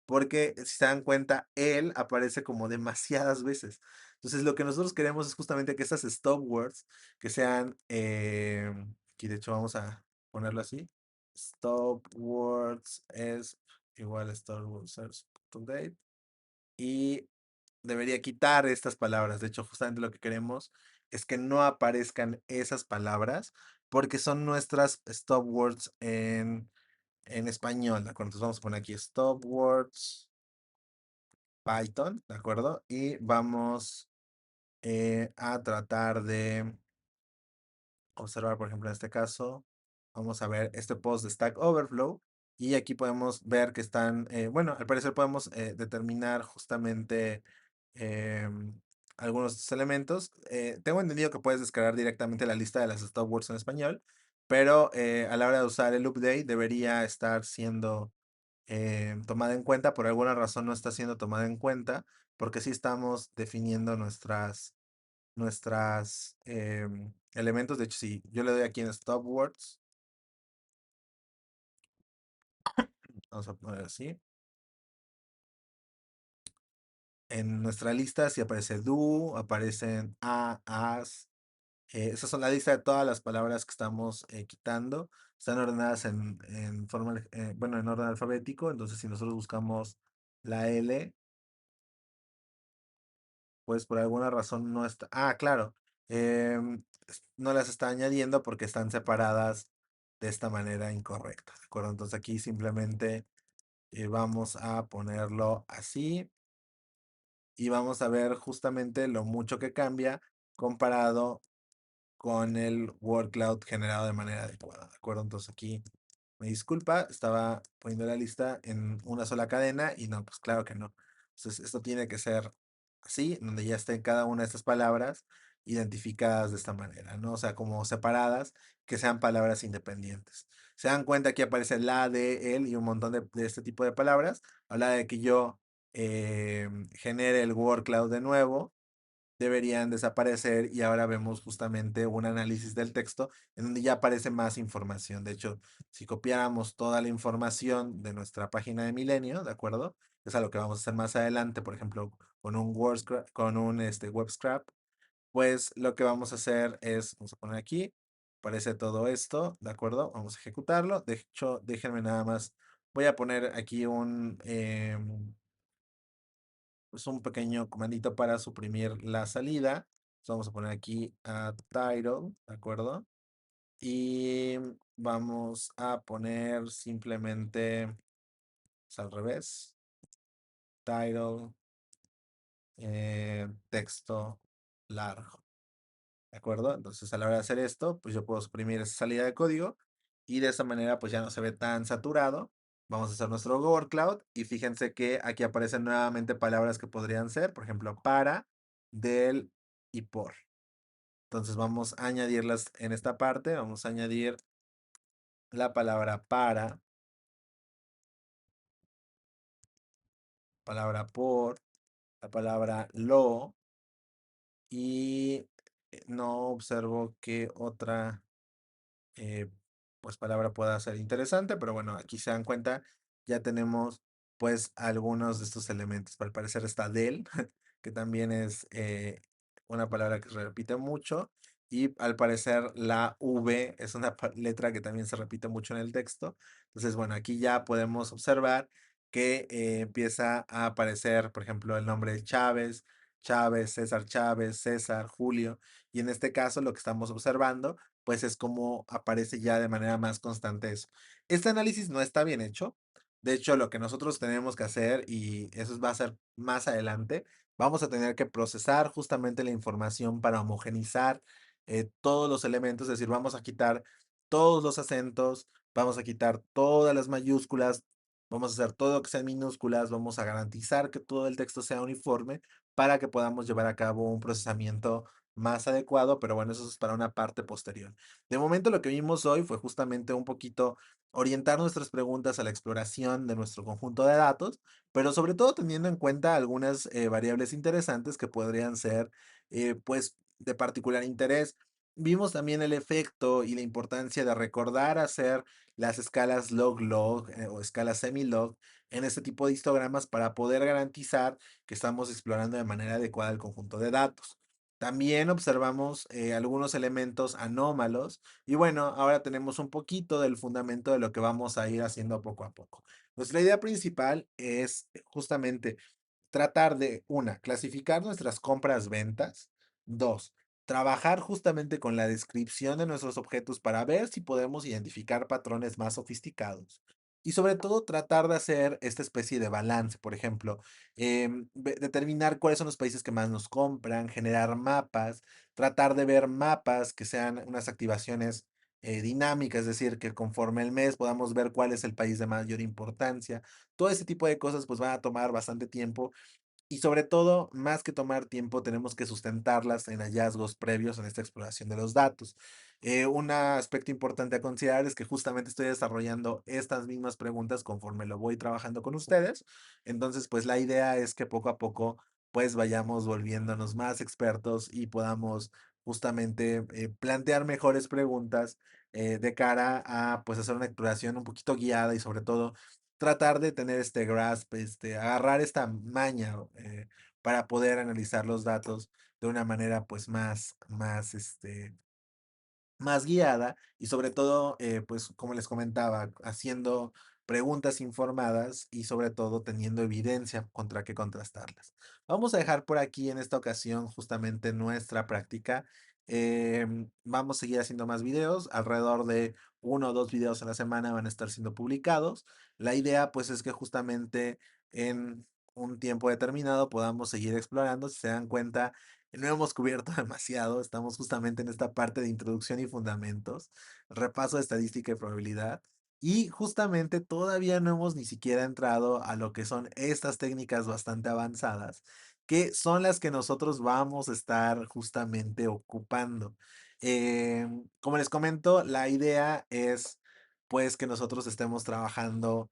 porque si se dan cuenta, él aparece como demasiadas veces. Entonces, lo que nosotros queremos es justamente que esas stop words, que sean, aquí de hecho vamos a ponerlo así, stop words es igual a stop words es update, y debería quitar estas palabras. De hecho, justamente lo que queremos es que no aparezcan esas palabras, porque son nuestras stop words en español, ¿de acuerdo? Entonces vamos a poner aquí stop words Python, ¿de acuerdo? Y vamos a tratar de observar, por ejemplo, en este caso, vamos a ver este post de Stack Overflow y aquí podemos ver que están, bueno, al parecer podemos determinar justamente algunos de estos elementos. Tengo entendido que puedes descargar directamente la lista de las stop words en español, pero a la hora de usar el update debería estar siendo tomada en cuenta. Por alguna razón no está siendo tomada en cuenta porque sí estamos definiendo nuestras elementos. De hecho, si yo le doy aquí en Stop Words, vamos a poner así. En nuestra lista si aparece do, aparecen as. Esas son la lista de todas las palabras que estamos quitando. Están ordenadas en forma, bueno, en orden alfabético. Entonces, si nosotros buscamos la L, pues por alguna razón no está. Claro. No las está añadiendo porque están separadas de esta manera incorrecta. ¿De acuerdo? Entonces aquí simplemente vamos a ponerlo así y vamos a ver justamente lo mucho que cambia comparado con el word cloud generado de manera adecuada. ¿De acuerdo? Entonces aquí me disculpa, estaba poniendo la lista en una sola cadena y no, pues claro que no. Entonces esto tiene que ser así, donde ya estén cada una de estas palabras identificadas de esta manera, ¿no? O sea, como separadas, que sean palabras independientes. Se dan cuenta que aparece la, de, él y un montón de este tipo de palabras. Habla de que yo genere el word cloud de nuevo deberían desaparecer y ahora vemos justamente un análisis del texto en donde ya aparece más información. De hecho, si copiáramos toda la información de nuestra página de Milenio, ¿de acuerdo? Es a lo que vamos a hacer más adelante, por ejemplo, con un con un web scrap, pues lo que vamos a hacer es, vamos a poner aquí, aparece todo esto, ¿de acuerdo? Vamos a ejecutarlo. De hecho, déjenme nada más, voy a poner aquí pues un pequeño comandito para suprimir la salida. Entonces, vamos a poner aquí a title, ¿de acuerdo? Y vamos a poner simplemente, es al revés, title, texto largo. ¿De acuerdo? Entonces, a la hora de hacer esto, pues yo puedo suprimir esa salida de código y de esa manera, pues ya no se ve tan saturado. Vamos a hacer nuestro Google Cloud y fíjense que aquí aparecen nuevamente palabras que podrían ser, por ejemplo, para, del y por. Entonces, vamos a añadirlas en esta parte. Vamos a añadir la palabra para, palabra por, la palabra lo y no observo que otra eh, pues palabra pueda ser interesante, pero bueno, aquí se dan cuenta, ya tenemos pues algunos de estos elementos. Al parecer está del, que también es una palabra que se repite mucho, y al parecer la V es una letra que también se repite mucho en el texto. Entonces, bueno, aquí ya podemos observar que empieza a aparecer, por ejemplo, el nombre de Chávez, Chávez, César Chávez, César, Julio, y en este caso lo que estamos observando pues es como aparece ya de manera más constante eso. Este análisis no está bien hecho. De hecho, lo que nosotros tenemos que hacer, y eso va a ser más adelante, vamos a tener que procesar justamente la información para homogenizar todos los elementos, es decir, vamos a quitar todos los acentos, vamos a quitar todas las mayúsculas, vamos a hacer todo lo que sea en minúsculas, vamos a garantizar que todo el texto sea uniforme para que podamos llevar a cabo un procesamiento más adecuado, pero bueno, eso es para una parte posterior. De momento lo que vimos hoy fue justamente un poquito orientar nuestras preguntas a la exploración de nuestro conjunto de datos, pero sobre todo teniendo en cuenta algunas variables interesantes que podrían ser pues de particular interés. Vimos también el efecto y la importancia de recordar hacer las escalas log-log o escalas semi-log en este tipo de histogramas para poder garantizar que estamos explorando de manera adecuada el conjunto de datos. También observamos algunos elementos anómalos y bueno, ahora tenemos un poquito del fundamento de lo que vamos a ir haciendo poco a poco. Nuestra idea principal es justamente tratar de, una, clasificar nuestras compras-ventas. Dos, trabajar justamente con la descripción de nuestros objetos para ver si podemos identificar patrones más sofisticados. Y sobre todo tratar de hacer esta especie de balance, por ejemplo, determinar cuáles son los países que más nos compran, generar mapas, tratar de ver mapas que sean unas activaciones dinámicas, es decir, que conforme el mes podamos ver cuál es el país de mayor importancia. Todo ese tipo de cosas pues van a tomar bastante tiempo y sobre todo, más que tomar tiempo, tenemos que sustentarlas en hallazgos previos en esta exploración de los datos. Un aspecto importante a considerar es que justamente estoy desarrollando estas mismas preguntas conforme lo voy trabajando con ustedes. Entonces, pues la idea es que poco a poco, pues vayamos volviéndonos más expertos y podamos justamente plantear mejores preguntas de cara a pues hacer una exploración un poquito guiada y sobre todo tratar de tener este grasp, agarrar esta maña para poder analizar los datos de una manera pues más guiada y sobre todo, pues como les comentaba, haciendo preguntas informadas y sobre todo teniendo evidencia contra qué contrastarlas. Vamos a dejar por aquí en esta ocasión justamente nuestra práctica. Vamos a seguir haciendo más videos, alrededor de uno o dos videos a la semana van a estar siendo publicados. La idea pues es que justamente en un tiempo determinado podamos seguir explorando. Si se dan cuenta, no hemos cubierto demasiado, estamos justamente en esta parte de introducción y fundamentos, repaso de estadística y probabilidad, y justamente todavía no hemos ni siquiera entrado a lo que son estas técnicas bastante avanzadas, que son las que nosotros vamos a estar justamente ocupando. Como les comento, la idea es pues que nosotros estemos trabajando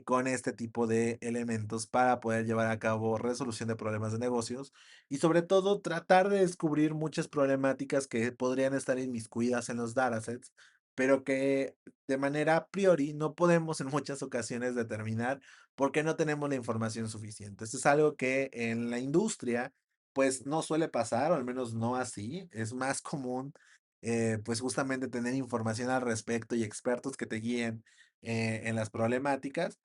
con este tipo de elementos para poder llevar a cabo resolución de problemas de negocios y sobre todo tratar de descubrir muchas problemáticas que podrían estar inmiscuidas en los datasets, pero que de manera a priori no podemos en muchas ocasiones determinar porque no tenemos la información suficiente. Esto es algo que en la industria pues no suele pasar, o al menos no así. Es más común pues justamente tener información al respecto y expertos que te guíen en las problemáticas,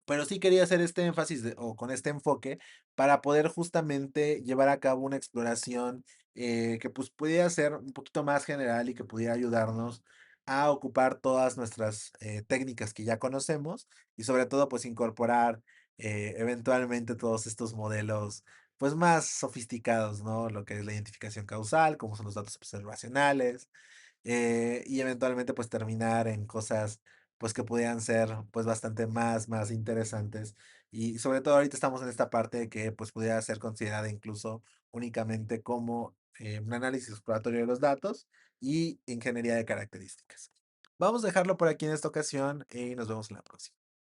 pero sí quería hacer este énfasis o con este enfoque para poder justamente llevar a cabo una exploración que pues pudiera ser un poquito más general y que pudiera ayudarnos a ocupar todas nuestras técnicas que ya conocemos y sobre todo pues incorporar eventualmente todos estos modelos pues más sofisticados, ¿no? Lo que es la identificación causal, como son los datos observacionales, y eventualmente, pues, terminar en cosas, pues, que pudieran ser, pues, bastante más interesantes. Y sobre todo ahorita estamos en esta parte de que, pues, pudiera ser considerada incluso únicamente como, un análisis exploratorio de los datos y ingeniería de características. Vamos a dejarlo por aquí en esta ocasión y nos vemos en la próxima.